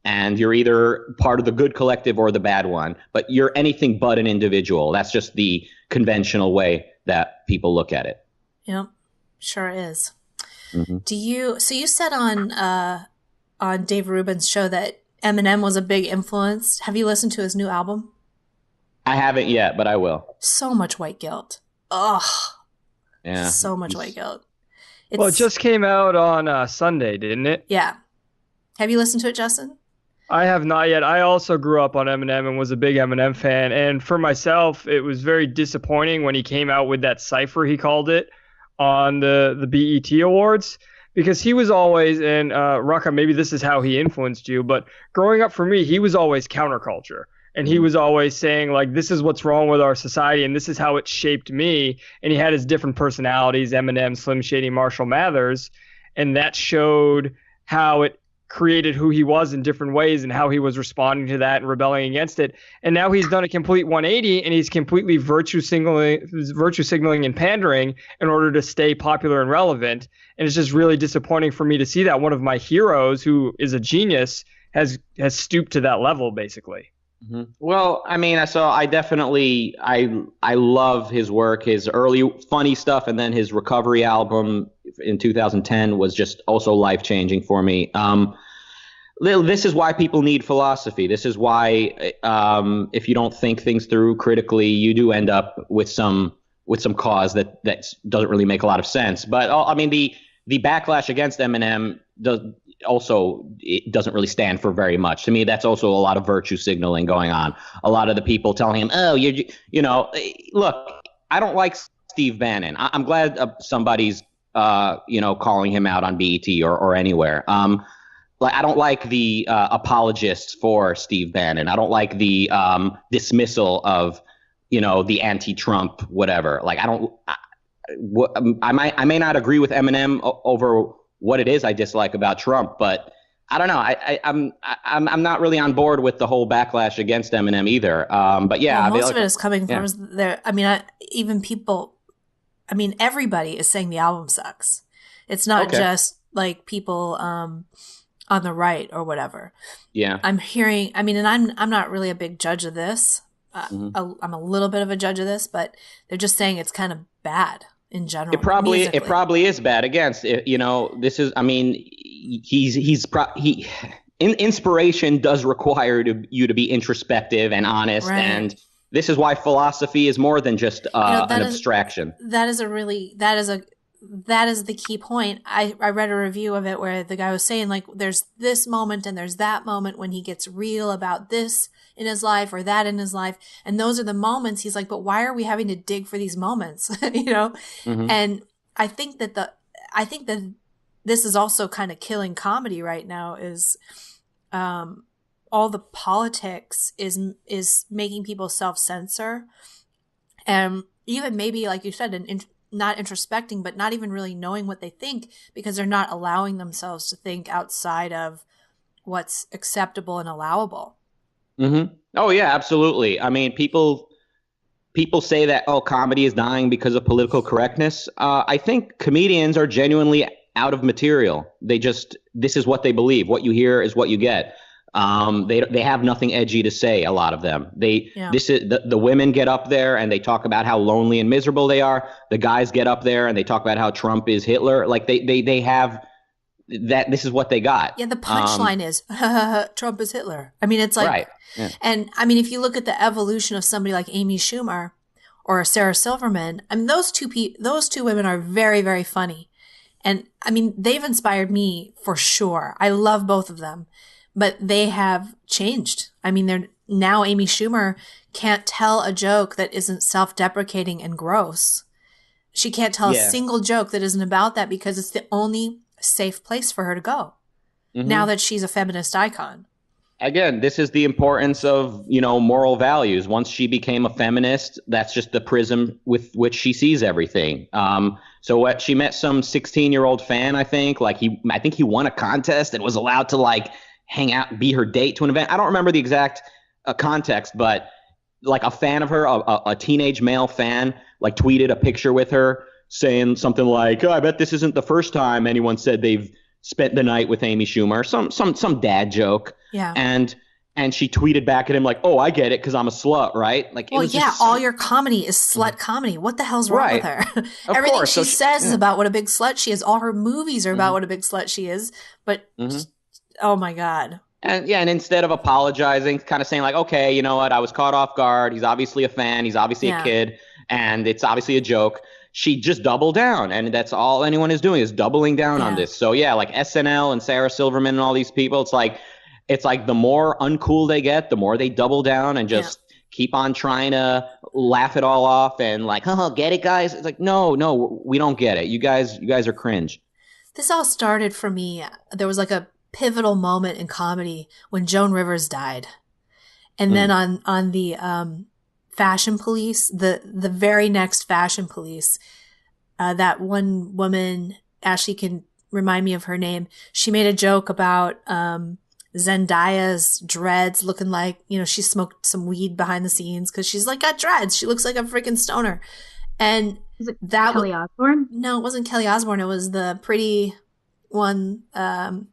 And you're either part of the good collective or the bad one, but you're anything but an individual. That's just the conventional way that people look at it. Yep, sure is. So you said on Dave Rubens' show that Eminem was a big influence. Have you listened to his new album? I haven't yet, but I will. So much white guilt. Ugh. Yeah. So much white guilt. Well, it just came out on Sunday, didn't it? Yeah. Have you listened to it, Justin? I have not yet. I also grew up on Eminem and was a big Eminem fan. And for myself, it was very disappointing when he came out with that cypher, he called it, on the BET Awards. Because he was always, and Rucka, maybe this is how he influenced you, but growing up for me, he was always counterculture. And he was always saying, like, this is what's wrong with our society, and this is how it shaped me. And he had his different personalities, Eminem, Slim Shady, Marshall Mathers. And that showed how it created who he was in different ways and how he was responding to that and rebelling against it. And now he's done a complete 180 and he's completely virtue signaling and pandering in order to stay popular and relevant. And it's just really disappointing for me to see that one of my heroes, who is a genius, has stooped to that level, basically. Well, I mean, I definitely love his work, his early funny stuff, and then his Recovery album in 2010 was just also life-changing for me. This is why people need philosophy. This is why if you don't think things through critically, you do end up with some cause that doesn't really make a lot of sense. But I mean, the backlash against Eminem it doesn't really stand for very much. To me, that's also a lot of virtue signaling going on. A lot of the people telling him, oh, look, I don't like Steve Bannon. I'm glad somebody's calling him out on BET or anywhere. Like I don't like the apologists for Steve Bannon. I don't like the dismissal of the anti-Trump whatever. Like I may not agree with Eminem over what it is I dislike about Trump, but I don't know. I'm not really on board with the whole backlash against Eminem either. But yeah, most of it is coming from there. I mean, even people. I mean, everybody is saying the album sucks. It's not just like people on the right or whatever. Yeah, I'm hearing. I mean, and I'm not really a big judge of this. I'm a little bit of a judge of this, but they're just saying it's kind of bad in general. It probably is bad. Against this is. I mean, inspiration does require you to be introspective and honest, and this is why philosophy is more than just an abstraction. That is the key point. I read a review of it where the guy was saying like there's this moment and there's that moment when he gets real about this in his life or that in his life, and those are the moments. He's like, but why are we having to dig for these moments? And I think that this is also kind of killing comedy right now. Is all the politics is making people self-censor, and even maybe like you said, not introspecting, but not even really knowing what they think because they're not allowing themselves to think outside of what's acceptable and allowable. Mm-hmm. Oh yeah, absolutely. I mean, people say that comedy is dying because of political correctness. I think comedians are genuinely out of material. This is what they believe. What you hear is what you get. They have nothing edgy to say. A lot of them. The women get up there and they talk about how lonely and miserable they are. The guys get up there and they talk about how Trump is Hitler. Like they have that. This is what they got. Yeah. The punchline is Trump is Hitler. I mean, it's like, right. Yeah. And I mean, if you look at the evolution of somebody like Amy Schumer or Sarah Silverman, I mean, those two women are very, very funny. And I mean, they've inspired me for sure. I love both of them. But they have changed. I mean, now Amy Schumer can't tell a joke that isn't self-deprecating and gross. She can't tell a single joke that isn't about that because it's the only safe place for her to go. Now that she's a feminist icon. Again, this is the importance of, moral values. Once she became a feminist, that's just the prism with which she sees everything. So she met some 16-year-old fan, I think. I think he won a contest and was allowed to hang out, be her date to an event. I don't remember the exact context, but a fan of her, a teenage male fan, tweeted a picture with her saying something like, I bet this isn't the first time anyone said they've spent the night with Amy Schumer, some dad joke. Yeah. And she tweeted back at him I get it because I'm a slut, right? All your comedy is slut comedy. What the hell's wrong with her? Everything she says is about what a big slut she is. All her movies are about what a big slut she is. But oh my God. And instead of apologizing, kind of saying okay, you know what? I was caught off guard. He's obviously a fan. He's obviously a kid. And it's obviously a joke. She just doubled down. And that's all anyone is doing is doubling down on this. So SNL and Sarah Silverman and all these people, it's like the more uncool they get, the more they double down and just keep on trying to laugh it all off and get it, guys? It's no, we don't get it. You guys are cringe. This all started for me. There was a pivotal moment in comedy when Joan Rivers died. And then on the Fashion Police, the very next Fashion Police, that one woman, Ashley can remind me of her name, she made a joke about Zendaya's dreads looking like, she smoked some weed behind the scenes because she's got dreads. She looks like a freaking stoner. And is it Kelly Osbourne? No, it wasn't Kelly Osbourne. It was the pretty one, who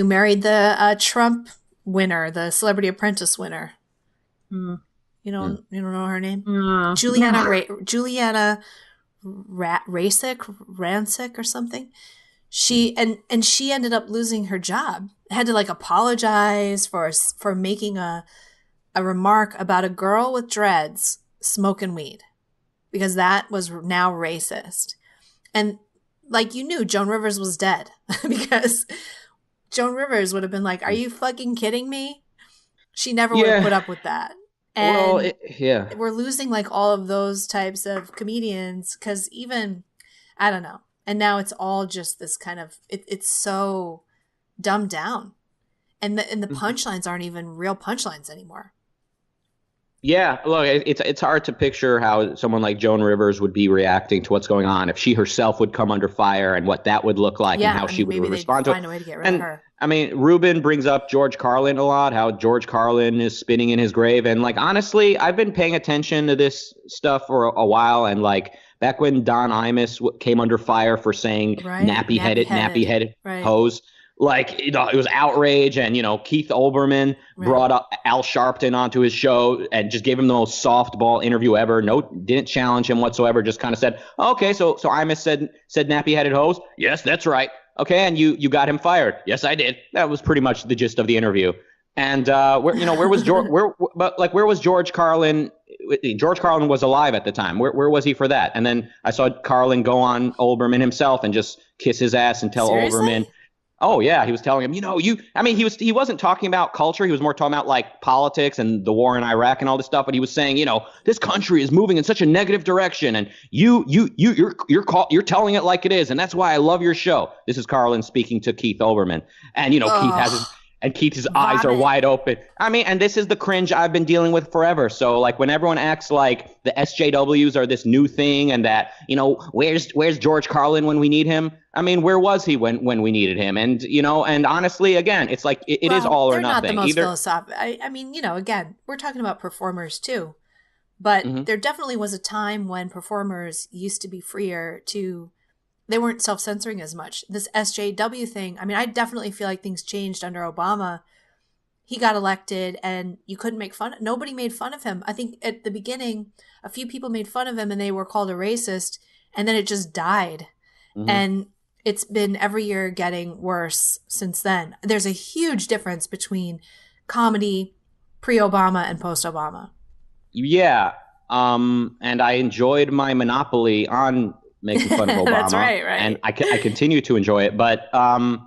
married the Trump winner, the Celebrity Apprentice winner. You don't know her name? Juliana Rancic or something. She and she ended up losing her job. Had to apologize for making a remark about a girl with dreads smoking weed because that was now racist. And you knew Joan Rivers was dead because Joan Rivers would have been like, are you fucking kidding me? She never would have put up with that. And we're losing all of those types of comedians because even, I don't know. And now it's all just this kind of, it's so dumbed down. And the punchlines aren't even real punchlines anymore. Yeah, look, it's hard to picture how someone like Joan Rivers would be reacting to what's going on if she herself would come under fire and what that would look like and how she would respond to it. Find a way to get rid of her. I mean, Ruben brings up George Carlin a lot, how George Carlin is spinning in his grave. And like, honestly, I've been paying attention to this stuff for a while. And like back when Don Imus came under fire for saying nappy-headed hose, like, you know, it was outrage. And, you know, Keith Olbermann brought up Al Sharpton onto his show and just gave him the most softball interview ever. Didn't challenge him whatsoever. Just kind of said, okay, so Imus said nappy-headed hose. Yes, that's right. Okay, and you got him fired. Yes, I did. That was pretty much the gist of the interview. And where was George? Where was George Carlin? George Carlin was alive at the time. Where was he for that? And then I saw Carlin go on Olbermann himself and just kiss his ass and tell Olbermann. Oh yeah, he was telling him, he wasn't talking about culture. He was more talking about like politics and the war in Iraq and all this stuff. But he was saying, this country is moving in such a negative direction, and you're telling it like it is, and that's why I love your show. This is Carlin speaking to Keith Olbermann, and Keith's eyes are wide open. I mean, and this is the cringe I've been dealing with forever. So like when everyone acts like the SJWs are this new thing and that, where's George Carlin when we need him? I mean, where was he when we needed him? And, and honestly, again, it's like it is all or nothing. They're not the most philosophical. I mean, again, we're talking about performers too. But there definitely was a time when performers used to be freer they weren't self-censoring as much. This SJW thing, I mean, I definitely feel like things changed under Obama. He got elected and you couldn't make fun. Nobody made fun of him. I think at the beginning, a few people made fun of him and they were called a racist, and then it just died. And it's been every year getting worse since then. There's a huge difference between comedy pre-Obama and post-Obama. Yeah. And I enjoyed my monopoly on making fun of Obama. That's right. And I continue to enjoy it. But comedy,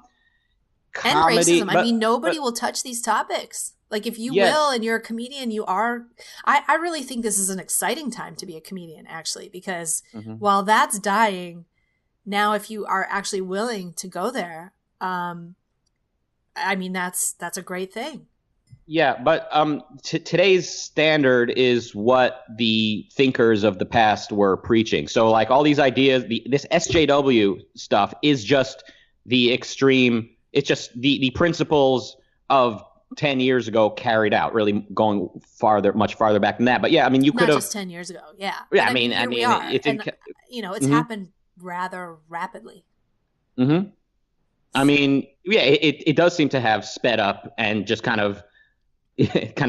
and racism. I mean, nobody will touch these topics. Like if you will and you're a comedian, you are. I really think this is an exciting time to be a comedian, actually, because while that's dying, now if you are actually willing to go there, I mean, that's a great thing. Yeah, but today's standard is what the thinkers of the past were preaching. So like all these ideas, this SJW stuff is just the extreme. It's just the principles of 10 years ago carried out, really going much farther back than that. But yeah, I mean, you could have. Not just 10 years ago, yeah. Yeah, but I mean, it's happened rather rapidly. I mean, yeah, it does seem to have sped up and just kind of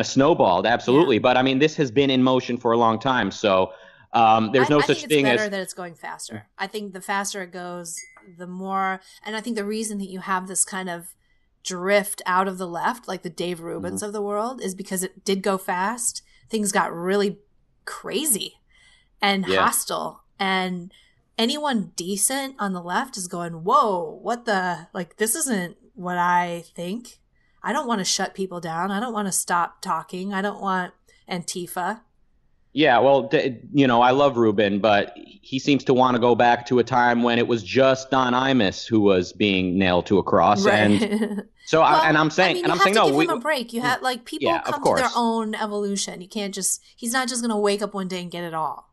snowballed, absolutely. Yeah. But I mean, this has been in motion for a long time, so there's no such thing as. I think it's better that it's going faster. I think the faster it goes, the more, and I think the reason that you have this kind of drift out of the left, like the Dave Rubens of the world, is because it did go fast. Things got really crazy and hostile, and anyone decent on the left is going, whoa, what the, like, this isn't what I think. I don't want to shut people down. I don't want to stop talking. I don't want Antifa. Yeah, well, I love Ruben, but he seems to want to go back to a time when it was just Don Imus who was being nailed to a cross. Right. And so, I'm saying, no, give him a break. You have people come to their own evolution. You can't he's not just going to wake up one day and get it all.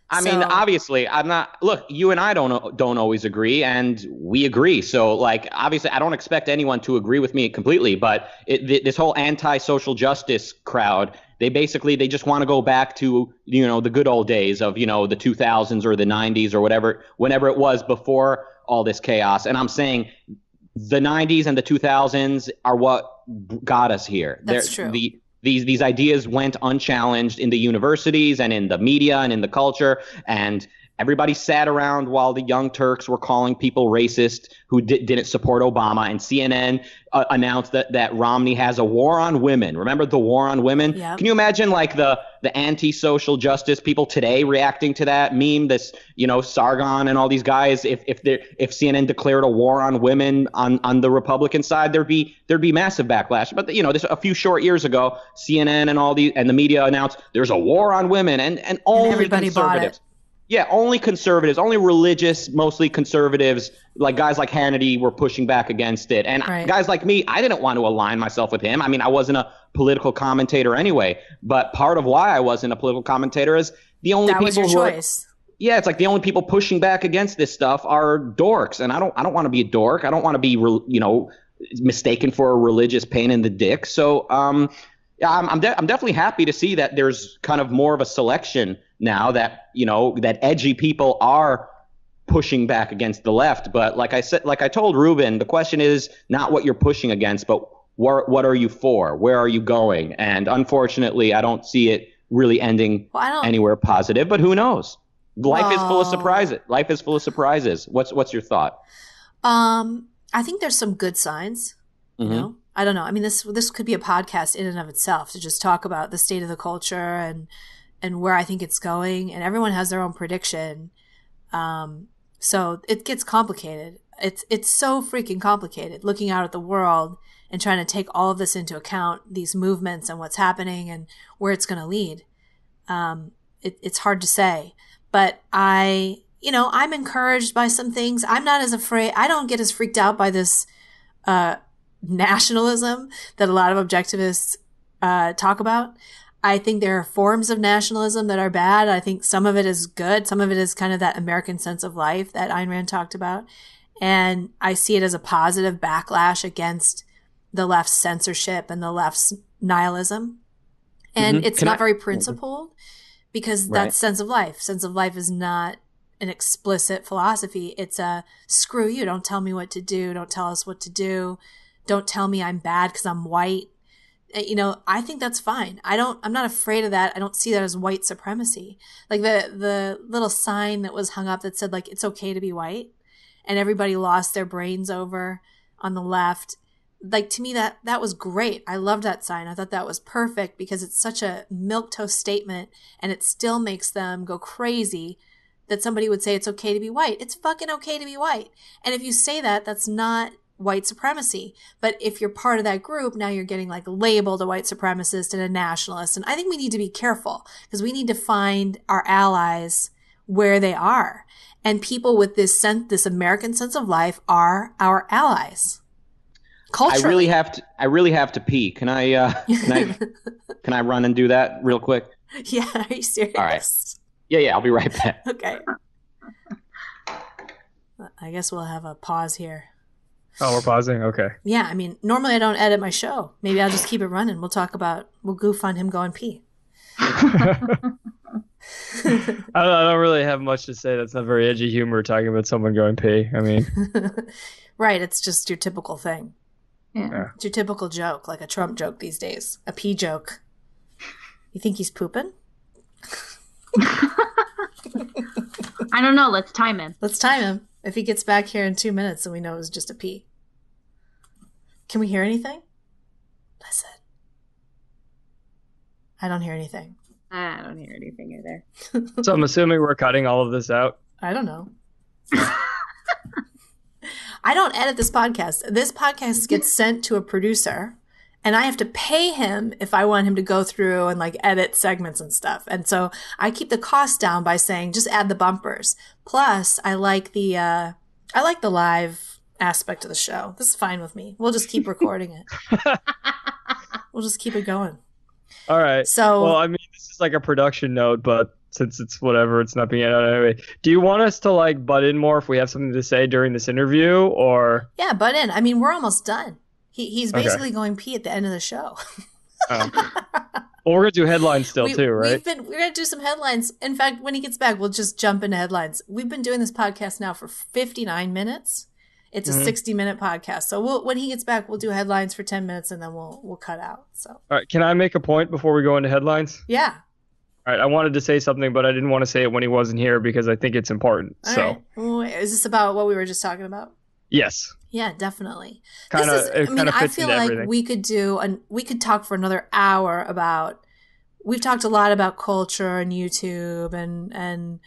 I mean, obviously, I'm not. Look, you and I don't always agree, and we agree. So, like, obviously, I don't expect anyone to agree with me completely. But this whole anti-social justice crowd, they just want to go back to the good old days of the 2000s or the 90s or whatever, whenever it was before all this chaos. And I'm saying the 90s and the 2000s are what got us here. That's true. These ideas went unchallenged in the universities and in the media and in the culture, and everybody sat around while the Young Turks were calling people racist who didn't support Obama, and CNN announced that Romney has a war on women. Remember the war on women? Yep. Can you imagine like the anti-social justice people today reacting to that meme? This Sargon and all these guys. If CNN declared a war on women on the Republican side, there'd be massive backlash. But this a few short years ago, CNN and the media announced there's a war on women, and only everybody conservatives. Yeah, only conservatives, only religious, mostly conservatives, like guys like Hannity were pushing back against it. And guys like me, I didn't want to align myself with him. I mean, I wasn't a political commentator anyway, but part of why I wasn't a political commentator is the only that people was your who choice. Yeah, it's like the only people pushing back against this stuff are dorks, and I don't want to be a dork. I don't want to be, mistaken for a religious pain in the dick. So, yeah, I'm definitely happy to see that there's kind of more of a selection now that, that edgy people are pushing back against the left. But like I said, like I told Ruben, the question is not what you're pushing against, but what are you for? Where are you going? And unfortunately, I don't see it really ending anywhere positive, but who knows? Life is full of surprises. Life is full of surprises. What's your thought? I think there's some good signs, you know? I don't know. I mean, this could be a podcast in and of itself to just talk about the state of the culture and where I think it's going. And everyone has their own prediction. So it gets complicated. It's so freaking complicated looking out at the world and trying to take all of this into account, these movements and what's happening and where it's going to lead. It's hard to say, but I'm encouraged by some things. I'm not as afraid. I don't get as freaked out by this, nationalism that a lot of objectivists talk about. I think there are forms of nationalism that are bad. I think some of it is good. Some of it is kind of that American sense of life that Ayn Rand talked about. And I see it as a positive backlash against the left's censorship and the left's nihilism. And it's not very principled because that's sense of life. Sense of life is not an explicit philosophy. It's a screw you. Don't tell me what to do. Don't tell us what to do. Don't tell me I'm bad because I'm white. I think that's fine. I'm not afraid of that. I don't see that as white supremacy. Like the little sign that was hung up that said like, it's okay to be white, and everybody lost their brains over on the left. Like, to me, that was great. I loved that sign. I thought that was perfect because it's such a milquetoast statement, and it still makes them go crazy that somebody would say it's okay to be white. It's fucking okay to be white. And if you say that, that's not white supremacy. But if you're part of that group, now you're getting like labeled a white supremacist and a nationalist. And I think we need to be careful because we need to find our allies where they are. And people with this American sense of life are our allies. Culturally. I really have to pee. Can I can I run and do that real quick? Yeah, are you serious? All right. Yeah, I'll be right back. Okay. I guess we'll have a pause here. Oh, we're pausing? Okay. Yeah, I mean, normally I don't edit my show. Maybe I'll just keep it running. We'll goof on him going pee. I don't really have much to say. That's not very edgy humor talking about someone going pee. I mean. Right, it's just your typical thing. Yeah. It's your typical joke, like a Trump joke these days. A pee joke. You think he's pooping? I don't know. Let's time him. Let's time him. If he gets back here in 2 minutes, then we know it was just a pee. Can we hear anything? Listen. I don't hear anything. I don't hear anything either. So I'm assuming we're cutting all of this out. I don't know. I don't edit this podcast. This podcast gets sent to a producer, and I have to pay him if I want him to go through and like edit segments and stuff. And so I keep the cost down by saying just add the bumpers. Plus, I like the live aspect of the show. This is fine with me. We'll just keep recording it. We'll just keep it going. All right. So, well, I mean, this is like a production note, but since it's whatever, it's not being edited anyway. Do you want us to like butt in more if we have something to say during this interview, or? Yeah, butt in. I mean, we're almost done. He's basically going pee at the end of the show. Well, we're gonna do headlines still too, right? We're gonna do some headlines. In fact, when he gets back, we'll just jump into headlines. We've been doing this podcast now for 59 minutes. It's a 60-minute podcast. So when he gets back, we'll do headlines for 10 minutes and then we'll cut out. So. All right. Can I make a point before we go into headlines? Yeah. All right. I wanted to say something, but I didn't want to say it when he wasn't here because I think it's important. All right. Well, is this about what we were just talking about? Yes. Yeah, definitely. I feel like everything. we could talk for another hour about. We've talked a lot about culture and YouTube and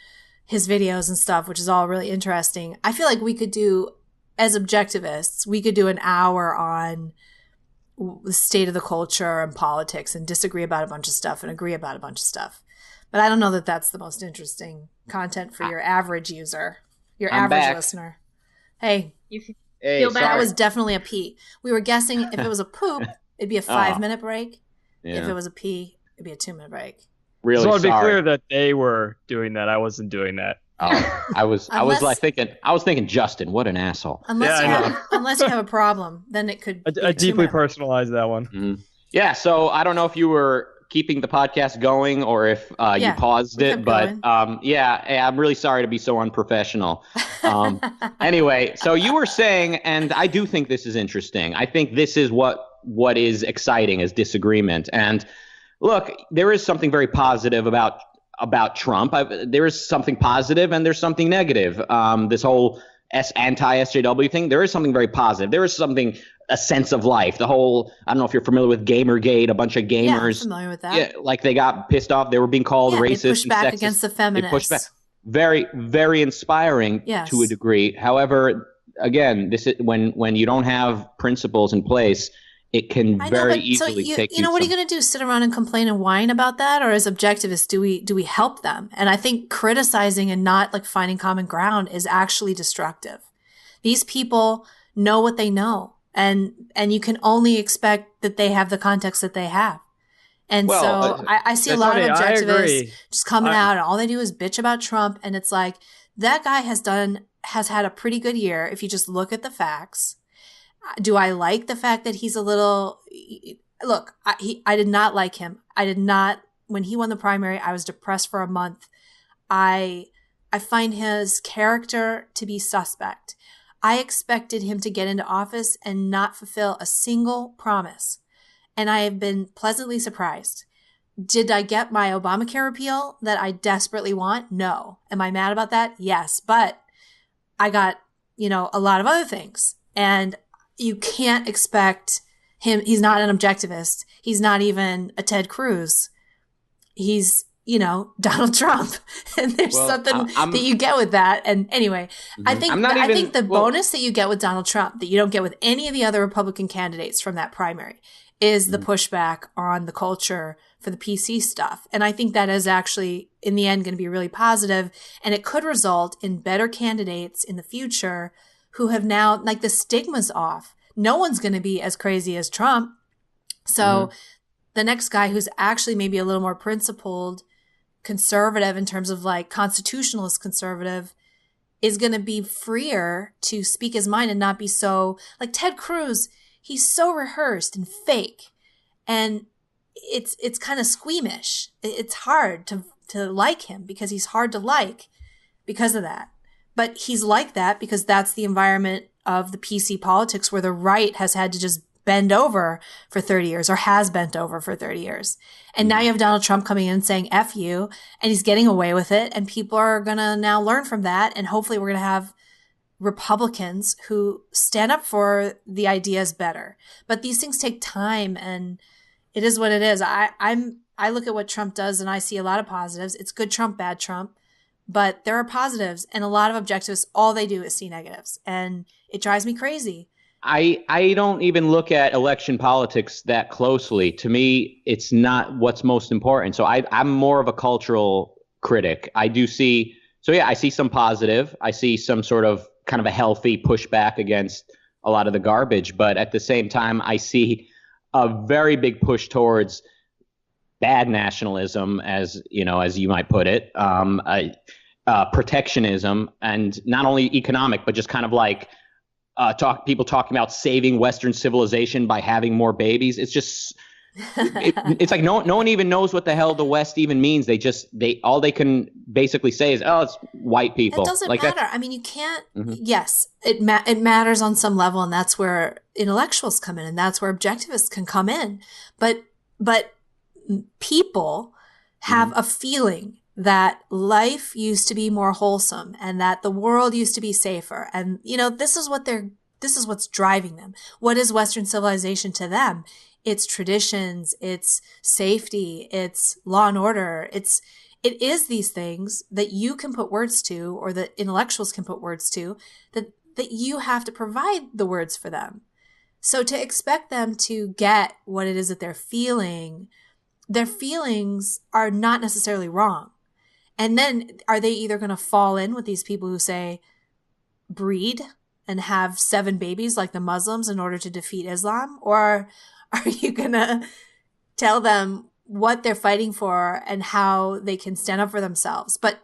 his videos and stuff, which is all really interesting. I feel like we could do, as objectivists, we could do an hour on the state of the culture and politics and disagree about a bunch of stuff and agree about a bunch of stuff. But I don't know that that's the most interesting content for your average user, your I'm average back. listener. Hey, Hey, Feel bad. that sorry. was definitely a pee. We were guessing if it was a poop, it'd be a 5-minute break. Yeah. If it was a pee, it'd be a 2-minute break. Really So I want to be sorry. clear that they were doing that. I wasn't doing that. Oh, I was thinking, Justin, what an asshole. Unless Yeah, I you have, unless you have a problem, then it could be I a deeply 2-minute. personalized that one. Mm-hmm. Yeah, so I don't know if you were keeping the podcast going or if you paused it, but I'm really sorry to be so unprofessional. Anyway, so you were saying, and I do think this is interesting. I think this is what is exciting is disagreement. And look, there is something very positive about Trump. There is something positive and there's something negative. This whole anti-SJW thing, there is something very positive. There is a sense of life. The whole, I don't know if you're familiar with Gamergate, a bunch of gamers. Yeah, I'm familiar with that. Yeah, like they got pissed off. They were being called racist. They pushed back and sexist. against the feminists. They pushed back. Very, very inspiring to a degree. However, again, this is when you don't have principles in place, it can very easily take you know, what are you going to do? Sit around and complain and whine about that? Or as objectivists, do we help them? And I think criticizing and not like finding common ground is actually destructive. These people know what they know, and you can only expect that they have the context that they have. And I see a lot of objectivists just coming out and all they do is bitch about Trump. And it's like, that guy has had a pretty good year if you just look at the facts. Do I like the fact that he's a little – look, I did not like him. I did not – when he won the primary, I was depressed for a month. I find his character to be suspect. I expected him to get into office and not fulfill a single promise. And I have been pleasantly surprised. Did I get my Obamacare repeal that I desperately want? No. Am I mad about that? Yes. But I got, a lot of other things. And you can't expect him. He's not an objectivist. He's not even a Ted Cruz. He's, Donald Trump. And there's something that you get with that. And anyway, I think the bonus that you get with Donald Trump that you don't get with any of the other Republican candidates from that primary is the pushback on the culture for the PC stuff. And I think that is actually, in the end, going to be really positive. And it could result in better candidates in the future who have now, like, the stigma's off. No one's going to be as crazy as Trump. So the next guy who's actually maybe a little more principled, conservative in terms of like constitutionalist conservative is going to be freer to speak his mind and not be so, like Ted Cruz, he's so rehearsed and fake. And it's kind of squeamish. It's hard to like him because he's hard to like because of that. But he's like that because that's the environment of the PC politics where the right has had to just bend over for 30 years or has bent over for 30 years. And now you have Donald Trump coming in saying F you, and he's getting away with it. And people are going to now learn from that. And hopefully we're going to have Republicans who stand up for the ideas better. But these things take time, and it is what it is. I look at what Trump does and I see a lot of positives. It's good Trump, bad Trump. But there are positives, and a lot of objectivists, all they do is see negatives. And it drives me crazy. I don't even look at election politics that closely. To me, it's not what's most important. So I'm more of a cultural critic. I see some positive. I see some sort of kind of a healthy pushback against a lot of the garbage. But at the same time, I see a very big push towards bad nationalism, as you might put it, protectionism, and not only economic, but just kind of like people talking about saving Western civilization by having more babies. It's just, it's like no one even knows what the hell the West even means. All they can basically say is, oh, it's white people. It doesn't matter. I mean, you can't. Yes, it matters on some level, and that's where intellectuals come in, and that's where objectivists can come in. But people have a feeling that life used to be more wholesome and that the world used to be safer. And, this is what's driving them. What is Western civilization to them? It's traditions, it's safety, it's law and order. It is these things that you can put words to, or that intellectuals can put words to, that you have to provide the words for them. So to expect them to get what it is that they're feeling their feelings are not necessarily wrong. And then are they either going to fall in with these people who say breed and have 7 babies like the Muslims in order to defeat Islam? Or are you going to tell them what they're fighting for and how they can stand up for themselves? But,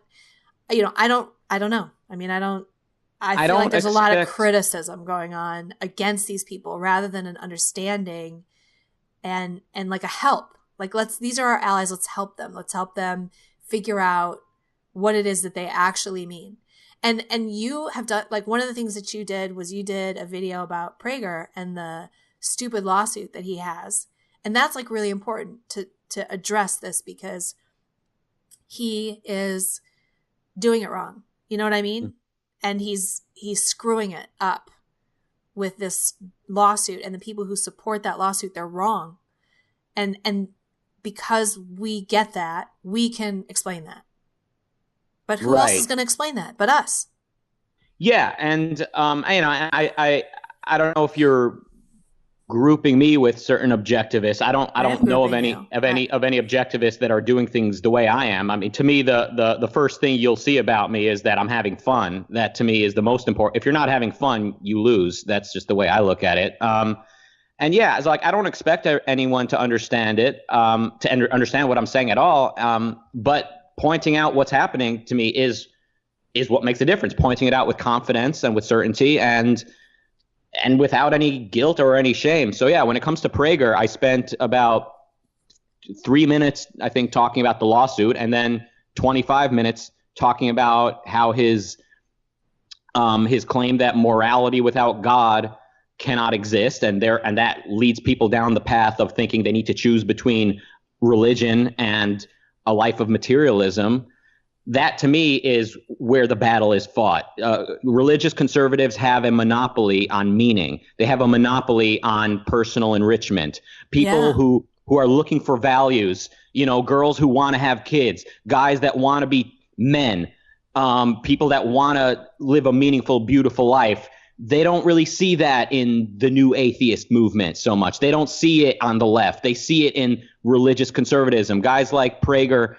you know, I don't know. I mean, I feel like there's a lot of criticism going on against these people rather than an understanding and like a help. Like, these are our allies. Let's help them. Let's help them figure out what it is that they actually mean. And you have done, like, one of the things that you did was you did a video about Prager and the stupid lawsuit that he has. And that's like really important to address this, because he is doing it wrong. You know what I mean? And he's screwing it up with this lawsuit, and the people who support that lawsuit, they're wrong. And because we get that, we can explain that. But who else is going to explain that but us? Yeah, and you know, I don't know if you're grouping me with certain objectivists. I don't know of any objectivists that are doing things the way I am. I mean, to me, the first thing you'll see about me is that I'm having fun. That to me is the most important. If you're not having fun, you lose. That's just the way I look at it. And yeah, it's like I don't expect anyone to understand it, to understand what I'm saying at all. But pointing out what's happening to me is what makes a difference. Pointing it out with confidence and with certainty and without any guilt or any shame. So yeah, when it comes to Prager, I spent about 3 minutes, I think, talking about the lawsuit, and then 25 minutes talking about how his claim that morality without God cannot exist, and that leads people down the path of thinking they need to choose between religion and a life of materialism. That, to me, is where the battle is fought. Religious conservatives have a monopoly on meaning. They have a monopoly on personal enrichment. People who are looking for values, you know, girls who want to have kids, guys that want to be men, people that want to live a meaningful, beautiful life. They don't really see that in the new atheist movement so much. They don't see it on the left. They see it in religious conservatism. Guys like Prager,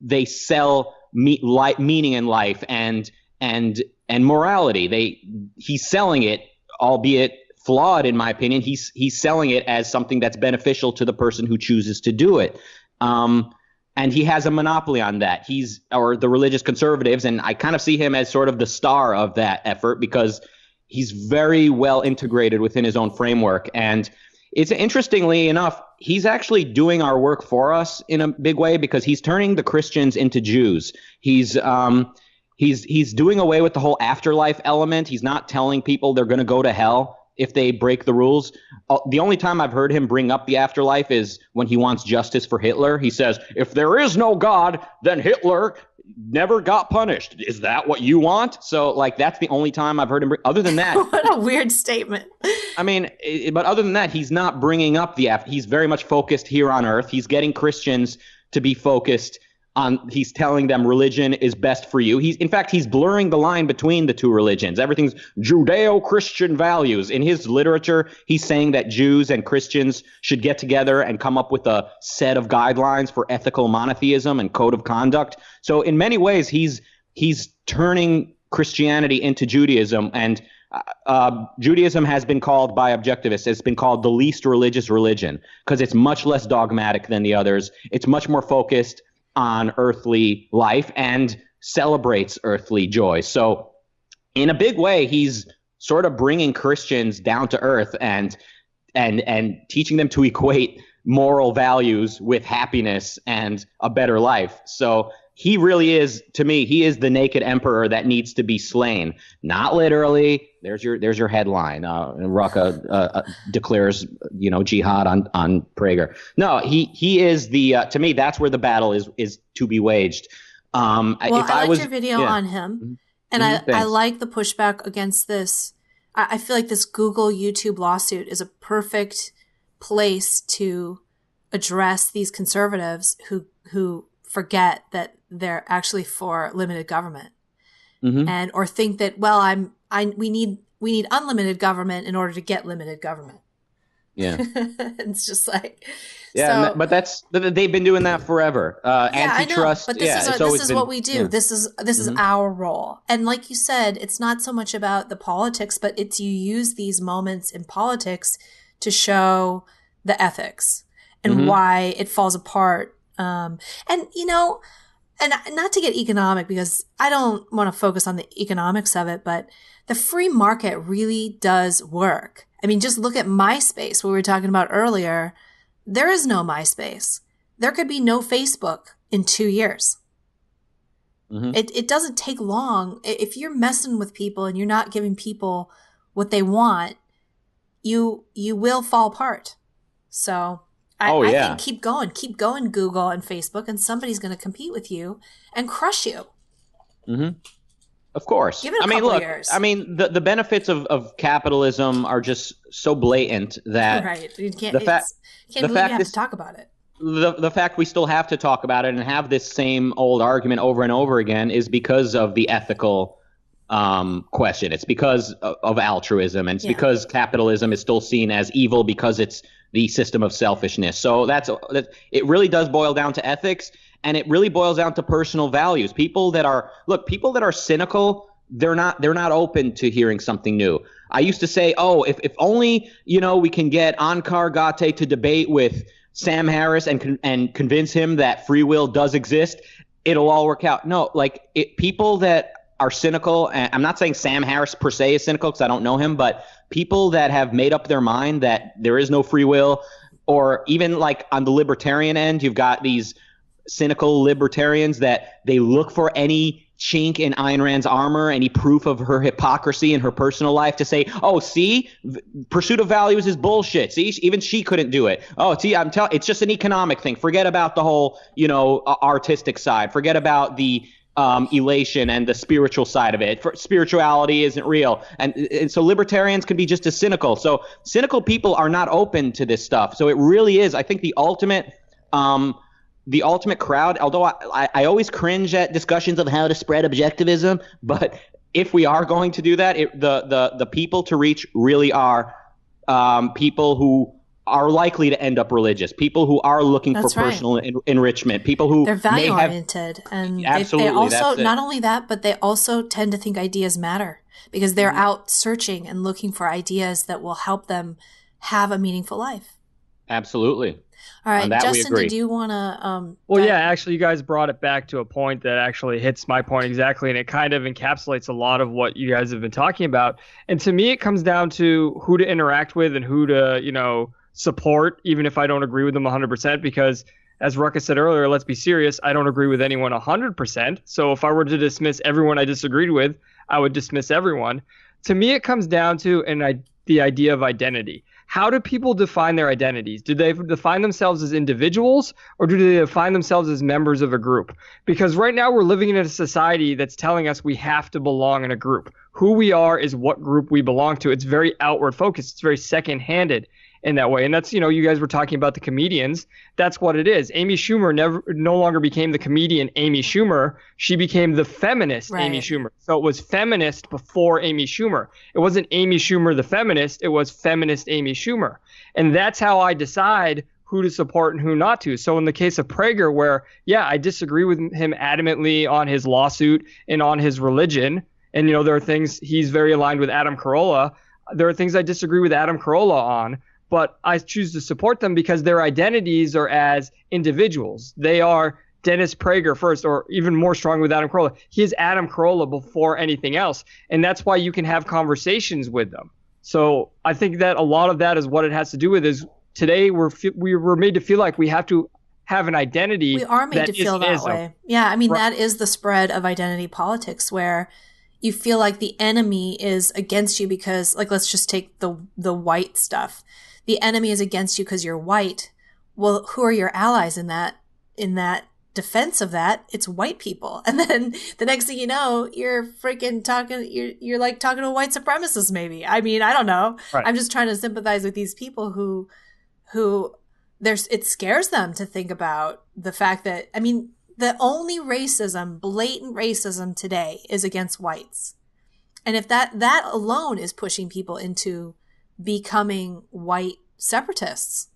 they sell meaning in life and morality. He's selling it, albeit flawed in my opinion. He's selling it as something that's beneficial to the person who chooses to do it. And he has a monopoly on that. Or the religious conservatives, and I kind of see him as sort of the star of that effort because he's very well integrated within his own framework. And it's interestingly enough, he's actually doing our work for us in a big way because he's turning the Christians into Jews. He's doing away with the whole afterlife element. He's not telling people they're going to go to hell if they break the rules. The only time I've heard him bring up the afterlife is when he wants justice for Hitler. He says, if there is no God, then Hitler never got punished. Is that what you want? So, like, that's the only time I've heard him. Other than that, what a weird statement. I mean, but other than that, he's not bringing up he's very much focused here on earth. He's getting Christians to be focused on. He's telling them religion is best for you. In fact, he's blurring the line between the two religions. Everything's Judeo-Christian values. In his literature, he's saying that Jews and Christians should get together and come up with a set of guidelines for ethical monotheism and code of conduct. So in many ways, he's turning Christianity into Judaism. And Judaism has been called by objectivists, it's been called the least religious religion because it's much less dogmatic than the others. It's much more focused on earthly life and celebrates earthly joy. So in a big way, he's sort of bringing Christians down to earth and teaching them to equate moral values with happiness and a better life. So he really is, to me, he is the naked emperor that needs to be slain. Not literally. There's your headline. Rucka declares, jihad on Prager. No, he is the. To me, that's where the battle is to be waged. I liked your video on him, and I like the pushback against this. I feel like this Google YouTube lawsuit is a perfect place to address these conservatives who forget that they're actually for limited government, and or think that we need unlimited government in order to get limited government. Yeah. It's just like, yeah, so, but they've been doing that forever. Antitrust. I know, but this is what we do. Yeah. This is our role. And like you said, it's not so much about the politics, but it's you use these moments in politics to show the ethics and why it falls apart. And not to get economic, because I don't want to focus on the economics of it, but the free market really does work. I mean, just look at MySpace, what we were talking about earlier. There is no MySpace. There could be no Facebook in 2 years. It doesn't take long. If you're messing with people and you're not giving people what they want, you will fall apart. So I think keep going, Google and Facebook, and somebody's going to compete with you and crush you. Of course. Give it a couple years. I mean, the benefits of capitalism are just so blatant that right. You can't the believe fact you have is, to talk about it. The fact we still have to talk about it and have this same old argument over and over again is because of the ethical question. It's because of altruism, and it's because capitalism is still seen as evil because it's the system of selfishness. So it really does boil down to ethics, and it really boils down to personal values. People that are cynical, they're not open to hearing something new. I used to say, if only we can get Ankar Gate to debate with Sam Harris and convince him that free will does exist, it'll all work out. No, people that are cynical, and I'm not saying Sam Harris per se is cynical because I don't know him, but people that have made up their mind that there is no free will, or even like on the libertarian end, you've got these cynical libertarians that they look for any chink in Ayn Rand's armor, any proof of her hypocrisy in her personal life to say, pursuit of values is bullshit. See, even she couldn't do it. It's just an economic thing. Forget about the whole, artistic side. Forget about the elation and the spiritual side of it. Spirituality isn't real. And so libertarians can be just as cynical. So cynical people are not open to this stuff. So it really is, I think, the ultimate crowd, although I always cringe at discussions of how to spread objectivism, but if we are going to do that, the people to reach really are people who are likely to end up religious, people who are looking for personal enrichment, people who they're value oriented, and they also not only that, but they also tend to think ideas matter because they're out searching and looking for ideas that will help them have a meaningful life. Absolutely. All right, Justin, did you want to? Actually, you guys brought it back to a point that actually hits my point exactly, and it kind of encapsulates a lot of what you guys have been talking about. And to me, it comes down to who to interact with and who to, support, even if I don't agree with them 100%, because as Rucka said earlier, let's be serious, I don't agree with anyone 100%. So if I were to dismiss everyone I disagreed with, I would dismiss everyone. To me, it comes down to the idea of identity. How do people define their identities? Do they define themselves as individuals, or do they define themselves as members of a group? Because right now we're living in a society that's telling us we have to belong in a group. Who we are is what group we belong to. It's very outward focused. It's very second-handed in that way. And that's, you guys were talking about the comedians. That's what it is. Amy Schumer no longer became the comedian Amy Schumer. She became the feminist Amy Schumer. So it was feminist before Amy Schumer. It wasn't Amy Schumer the feminist. It was feminist Amy Schumer. And that's how I decide who to support and who not to. So in the case of Prager, where, I disagree with him adamantly on his lawsuit and on his religion. And, there are things, he's very aligned with Adam Carolla. There are things I disagree with Adam Carolla on. But I choose to support them because their identities are as individuals. They are Dennis Prager first, or even more strong with Adam Carolla. He is Adam Carolla before anything else. And that's why you can have conversations with them. So I think that a lot of that is what it has to do with is today we were made to feel like we have to have an identity. We are made to feel that way. Yeah, I mean, that is the spread of identity politics where you feel like the enemy is against you because, let's just take the white stuff. The enemy is against you because you're white. Well, who are your allies in that defense of that? It's white people. And then the next thing you know, you're freaking talking, you're like talking to a white supremacist maybe. I mean, I don't know. Right. I'm just trying to sympathize with these people who it scares them to think about the fact that, I mean, the only racism, blatant racism today is against whites. And if that alone is pushing people into becoming white separatists.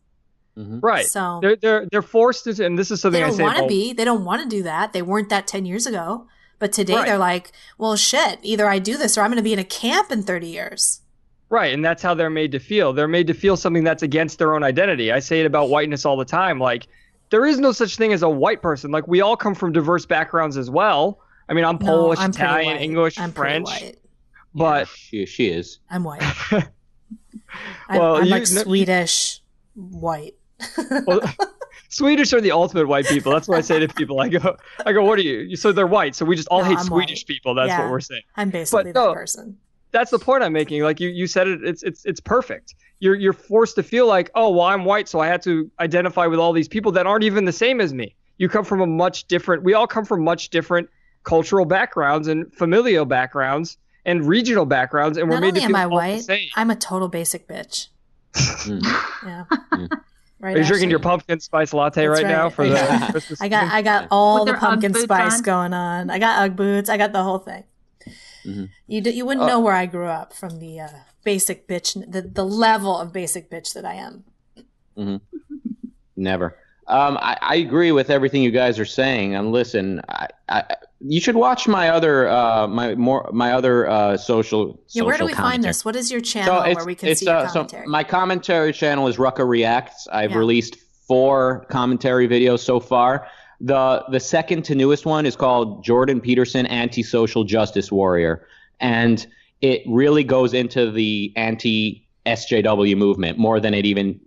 Right. So they're forced to, and this is something they I don't say want to about, be. They don't want to do that. They weren't that 10 years ago. But today Right. they're like, well, shit, either I do this or I'm going to be in a camp in 30 years. Right, and that's how they're made to feel. They're made to feel something that's against their own identity. I say it about whiteness all the time. Like, there is no such thing as a white person. Like, we all come from diverse backgrounds as well. I mean, I'm Polish, I'm pretty Italian, white. English, I'm pretty French. white. But She is. I'm white. Well, I'm you- like Swedish white. well, Swedish are the ultimate white people. That's what I say to people. I go, what are you? So they're white. So we just all No, hate I'm Swedish white. people. That's Yeah. what we're saying. I'm basically no, that person. That's the point I'm making. Like you said it. It's perfect. You're forced to feel like, oh, well, I'm white, so I had to identify with all these people that aren't even the same as me. You come from a much different. We all come from much different cultural backgrounds and familial backgrounds and regional backgrounds, and we're Not made only to am feel I all the white, same. I'm a total basic bitch. Yeah. Right. Are you drinking Ashley? your pumpkin spice latte That's right now right. for Yeah. the Christmas? I got all With the their pumpkin Ugg boots spice on? going on. I got Ugg boots. I got the whole thing. You wouldn't know where I grew up from the basic bitch, the level of basic bitch that I am. Never. I agree with everything you guys are saying. And listen, you should watch my other social. Yeah, where do we social find commentary. this? What is your channel where we can see your commentary? So my commentary channel is Rucka Reacts. I've Yeah. released 4 commentary videos so far. The second to newest one is called Jordan Peterson, Anti-Social Justice Warrior. And it really goes into the anti-SJW movement more than it even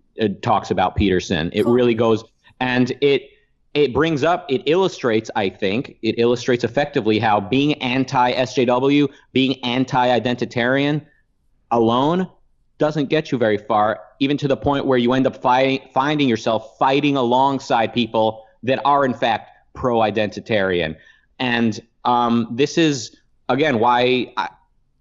talks about Peterson. It Cool. really goes, and it brings up, it illustrates, I think, it illustrates effectively how being anti-SJW, being anti-identitarian alone doesn't get you very far, even to the point where you end up finding yourself fighting alongside people that are in fact pro-identitarian. And this is, again, why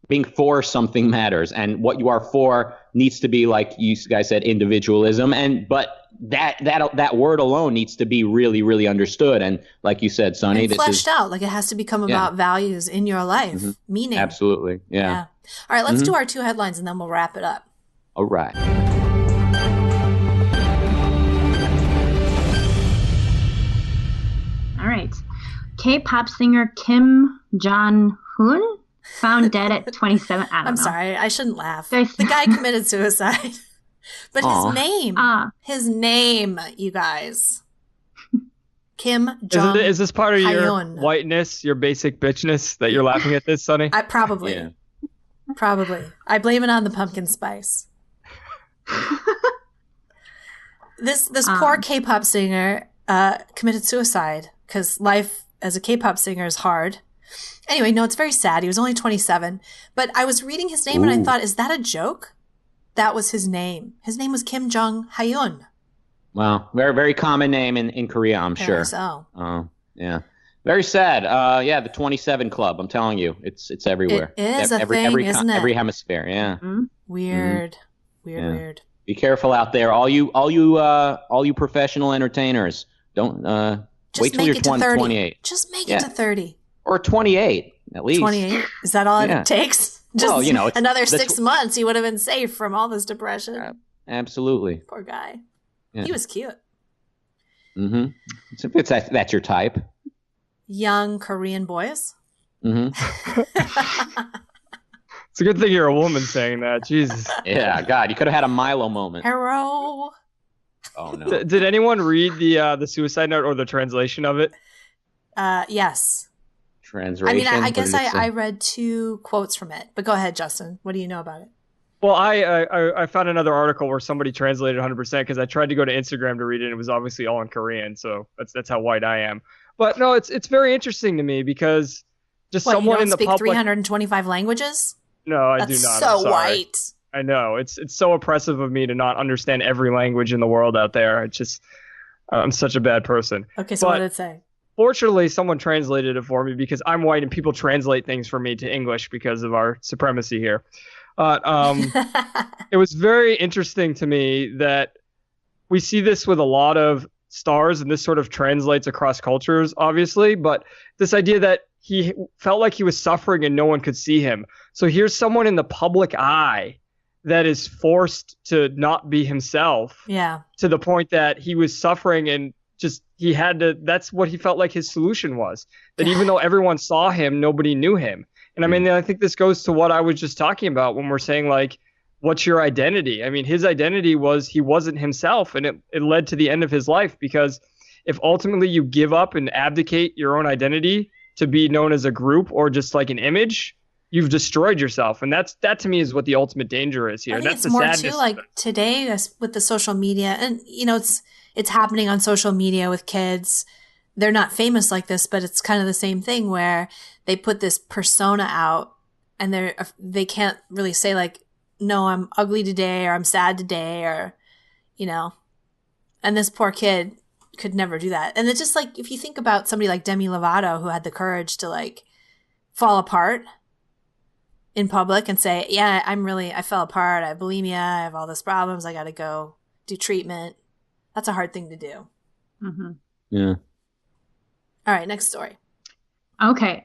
being for something matters, and what you are for needs to be, like you guys said, individualism. But that word alone needs to be really, really understood. And like you said, Sonny, and this fleshed is out. Like it has to become about values in your life, meaning. absolutely, yeah. All right, let's do our 2 headlines and then we'll wrap it up. All right. All right. K-pop singer Kim Jong-hoon found dead at 27. I don't I'm know. sorry, I shouldn't laugh. Guys- The guy committed suicide. But Aw. his name, you guys. Kim Jong. Is this part of your Hyun. whiteness, your basic bitchness that you're laughing at this, Sonny? I probably. Yeah. Probably. I blame it on the pumpkin spice. This poor K-pop singer committed suicide because life as a K-pop singer is hard. Anyway, no, it's very sad. He was only 27. But I was reading his name and I thought, is that a joke? That was his name. His name was Kim Jong-hyun. Wow. Very, very common name in Korea, I'm sure. So. Oh, yeah. Very sad. Yeah, the 27 Club. I'm telling you, it's everywhere. It is a thing, isn't it? Every hemisphere. Yeah. Weird. Yeah. Weird. Be careful out there, all you professional entertainers. Don't Just wait till make you're it to 30. 28 Just make Yeah. it to 30. or 28 at least. 28? Is that all Yeah. it takes? Just Well, you know, it's another the 6 months, he would have been safe from all this depression. Absolutely. Poor guy. Yeah. He was cute. Mm-hmm. So if that's your type. Young Korean boys. Mm-hmm. It's a good thing you're a woman saying that. Jesus. Yeah. God, you could have had a Milo moment. Hero. Oh no. Did anyone read the suicide note or the translation of it? Yes. Translation. I mean, I What guess did it say? I read 2 quotes from it. But go ahead, Justin. What do you know about it? Well, I found another article where somebody translated 100% because I tried to go to Instagram to read it and it was obviously all in Korean. So that's how white I am. But no, it's very interesting to me because just What, someone you don't in the speak public. 325 languages? No, I That's do not. so I'm sorry. white. I know it's so oppressive of me to not understand every language in the world out there. It's just I'm such a bad person. Okay, so But- what did it say? Fortunately, someone translated it for me because I'm white and people translate things for me to English because of our supremacy here. It was very interesting to me that we see this with a lot of stars, and this sort of translates across cultures, obviously. But this idea that he felt like he was suffering and no one could see him. So here's someone in the public eye that is forced to not be himself. Yeah. To the point that he was suffering and just he had to. That's what he felt like his solution was. That even though everyone saw him, nobody knew him. And I mean, I think this goes to what I was just talking about when we're saying like, what's your identity? I mean, his identity was he wasn't himself, and it led to the end of his life, because if ultimately you give up and abdicate your own identity to be known as a group or just like an image, you've destroyed yourself. And that to me is what the ultimate danger is here. I think That's it's the more sadness. too like today with the social media, and it's happening on social media with kids. They're not famous like this, but it's kind of the same thing where they put this persona out and they can't really say like, no, I'm ugly today or I'm sad today or, and this poor kid could never do that. And it's just like, if you think about somebody like Demi Lovato who had the courage to like fall apart in public and say, yeah, I fell apart. I have bulimia. I have all these problems. I got to go do treatment. That's a hard thing to do. Mm-hmm. Yeah. All right, next story. Okay.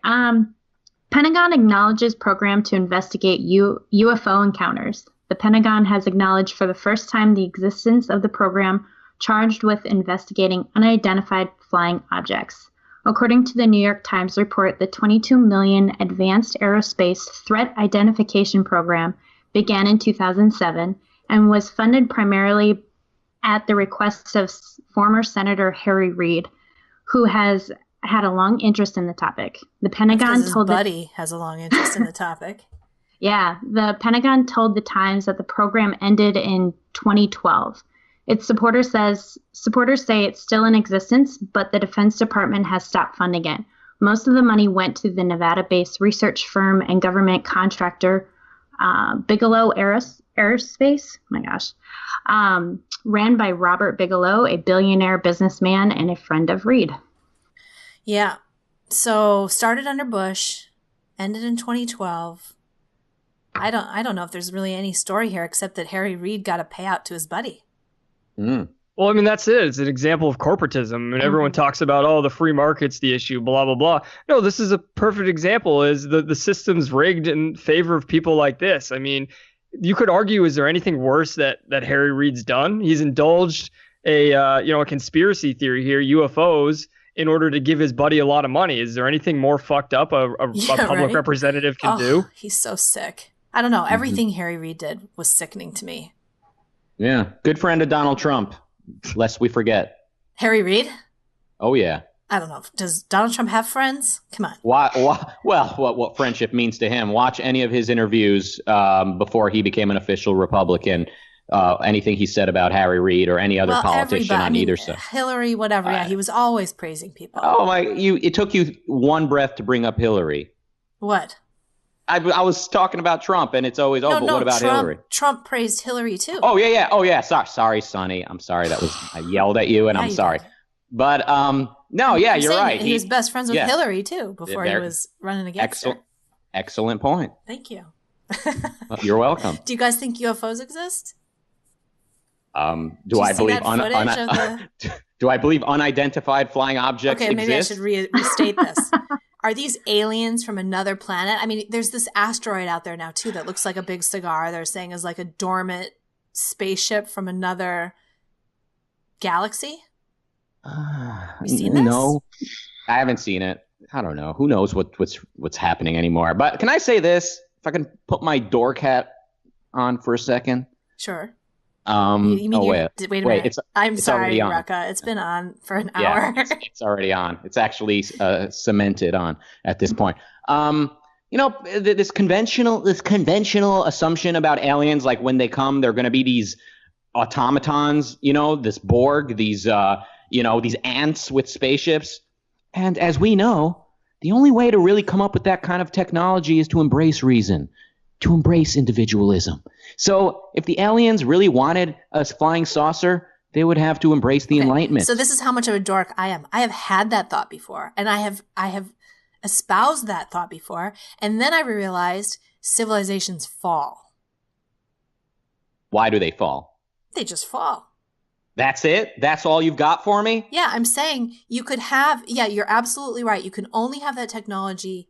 Pentagon acknowledges program to investigate UFO encounters. The Pentagon has acknowledged for the first time the existence of the program charged with investigating unidentified flying objects. According to the New York Times report, the $22 million Advanced Aerospace Threat Identification Program began in 2007 and was funded primarily at the request of former Senator Harry Reid, who has had a long interest in the topic. The Pentagon told buddy has a long interest in the topic. Yeah, the Pentagon told the Times that the program ended in 2012. Its supporters say it's still in existence, but the Defense Department has stopped funding it. Most of the money went to the Nevada-based research firm and government contractor Bigelow Aerospace. Oh my gosh, ran by Robert Bigelow, a billionaire businessman and a friend of Reid. Yeah. So started under Bush, ended in 2012. I don't know if there's really any story here except that Harry Reid got a payout to his buddy. Mm. Well, I mean, that's it. It's an example of corporatism. And everyone talks about, oh, the free market's the issue, blah, blah, blah. No, this is a perfect example, is the system's rigged in favor of people like this. I mean, you could argue, is there anything worse that Harry Reid's done? He's indulged a conspiracy theory here, UFOs, in order to give his buddy a lot of money. Is there anything more fucked up a public representative can do? He's so sick. I don't know. Everything Harry Reid did was sickening to me. Yeah. Good friend of Donald Trump, lest we forget. Harry Reid? Oh, yeah. I don't know. Does Donald Trump have friends? Come on. Well, what friendship means to him. Watch any of his interviews before he became an official Republican. Anything he said about Harry Reid or any other politician on either side. Hillary, whatever. Yeah, he was always praising people. Oh, my. It took you one breath to bring up Hillary. What? I was talking about Trump, and it's always, but what about Hillary? Trump praised Hillary, too. Oh, yeah. Oh, yeah. Sorry, Sonny. I'm sorry. I yelled at you, and I'm sorry. Did. But, no, yeah, you're right. He was best friends with Hillary, too, before he was running against her. Excellent point. Thank you. You're welcome. Do you guys think UFOs exist? Do I believe unidentified flying objects exist? Okay, maybe I should restate this. Are these aliens from another planet? I mean, there's this asteroid out there now, too, that looks like a big cigar. They're saying is like a dormant spaceship from another galaxy. You seen this? No, I haven't seen it. I don't know. Who knows what's happening anymore? But can I say this? If I can put my dork hat on for a second. Sure. Wait a minute. I'm sorry, Rucka. It's been on for an hour. Yeah, it's already on. It's actually cemented on at this point. This conventional assumption about aliens, like when they come, they're going to be these automatons, this Borg, these ants with spaceships. And as we know, the only way to really come up with that kind of technology is to embrace reason, to embrace individualism. So if the aliens really wanted a flying saucer, they would have to embrace the Enlightenment. So this is how much of a dork I am. I have had that thought before, and I have espoused that thought before, and then I realized civilizations fall. Why do they fall? They just fall. That's it? That's all you've got for me? Yeah, I'm saying you could have, you're absolutely right. You can only have that technology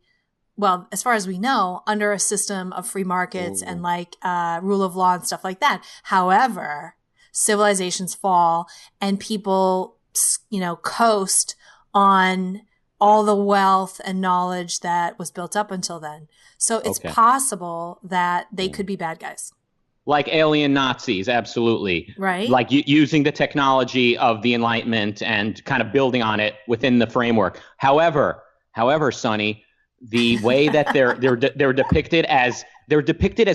well, as far as we know, under a system of free markets and like rule of law and stuff like that. However, civilizations fall and people, coast on all the wealth and knowledge that was built up until then. So it's possible that they could be bad guys. Like alien Nazis, absolutely. Right. Like using the technology of the Enlightenment and kind of building on it within the framework. However, Sonny, the way that they're depicted as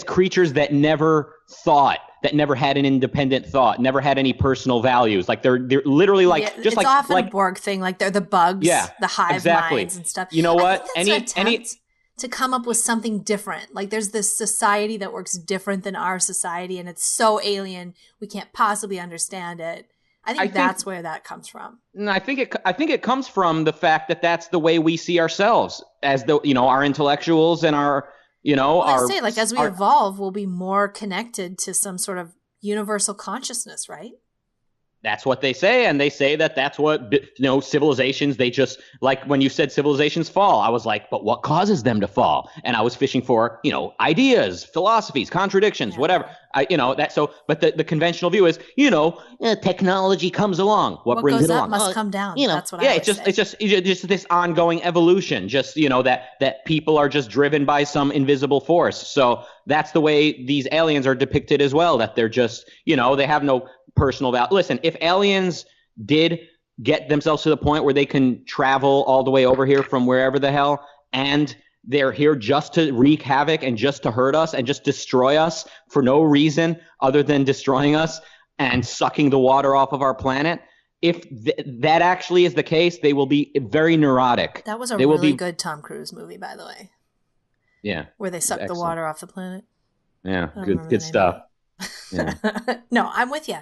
creatures that never thought, that never had an independent thought, never had any personal values. Like they're literally like just it's like often like a Borg thing. Like they're the bugs, the hive minds and stuff. You know what? To come up with something different. Like there's this society that works different than our society, and it's so alien we can't possibly understand it. I think that's where that comes from. And I think it comes from the fact that that's the way we see ourselves as our intellectuals and our as we evolve, we'll be more connected to some sort of universal consciousness, right? That's what they say, and they say that that's what civilizations. They just, like when you said civilizations fall, I was like, but what causes them to fall? And I was fishing for ideas, philosophies, contradictions, whatever. But the conventional view is technology comes along. What brings goes it up along? must come down. That's what I say. It's just this ongoing evolution. Just that people are just driven by some invisible force. So that's the way these aliens are depicted as well. That they're just they have no personal value. Listen, if aliens did get themselves to the point where they can travel all the way over here from wherever the hell, and they're here just to wreak havoc and just to hurt us and just destroy us for no reason other than destroying us and sucking the water off of our planet, if that actually is the case, they will be very neurotic. That was a really good Tom Cruise movie, by the way. Yeah. Where they sucked the water off the planet. Yeah, good stuff. Yeah. No, I'm with you.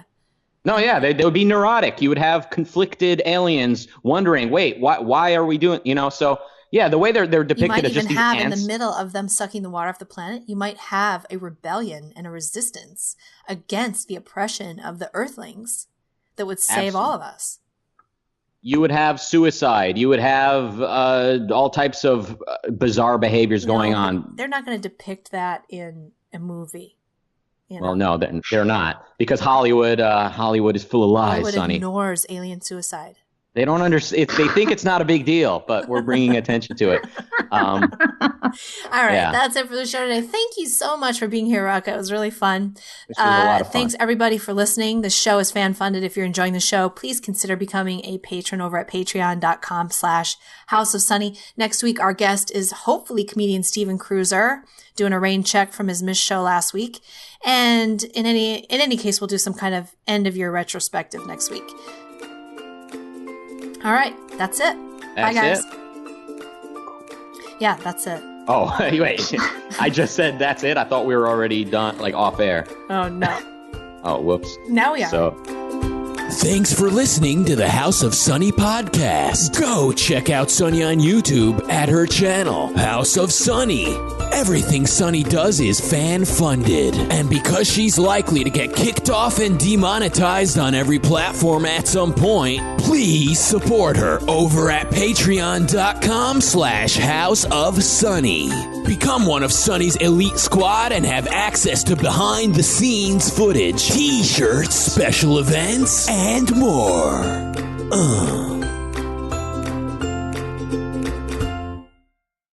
No, yeah, they would be neurotic. You would have conflicted aliens wondering, wait, why are we doing, So, yeah, the way they're depicted as just these ants. You might even have, in the middle of them sucking the water off the planet, you might have a rebellion and a resistance against the oppression of the Earthlings that would save all of us. You would have suicide. You would have all types of bizarre behaviors going on. They're not going to depict that in a movie. Well, no, they're not, because Hollywood is full of lies, Sonny. Hollywood ignores alien suicide. They don't understand. They think it's not a big deal, but we're bringing attention to it. All right, that's it for the show today. Thank you so much for being here, Rucka. It was really fun. This was a lot of fun. Thanks, everybody, for listening. The show is fan-funded. If you're enjoying the show, please consider becoming a patron over at patreon.com/House of Sunny. Next week, our guest is hopefully comedian Steven Cruiser, doing a rain check from his missed show last week. And in any case, we'll do some kind of end-of-year retrospective next week. All right, that's it. Bye, guys. Yeah, that's it. Oh, wait. I just said that's it. I thought we were already done, like off air. Oh, no. Oh, whoops. Now we are. So. Thanks for listening to the House of Sunny podcast. Go check out Sunny on YouTube at her channel, House of Sunny. Everything Sunny does is fan-funded. And because she's likely to get kicked off and demonetized on every platform at some point, please support her over at patreon.com/House of Sunny. Become one of Sunny's elite squad and have access to behind-the-scenes footage, t-shirts, special events, and more.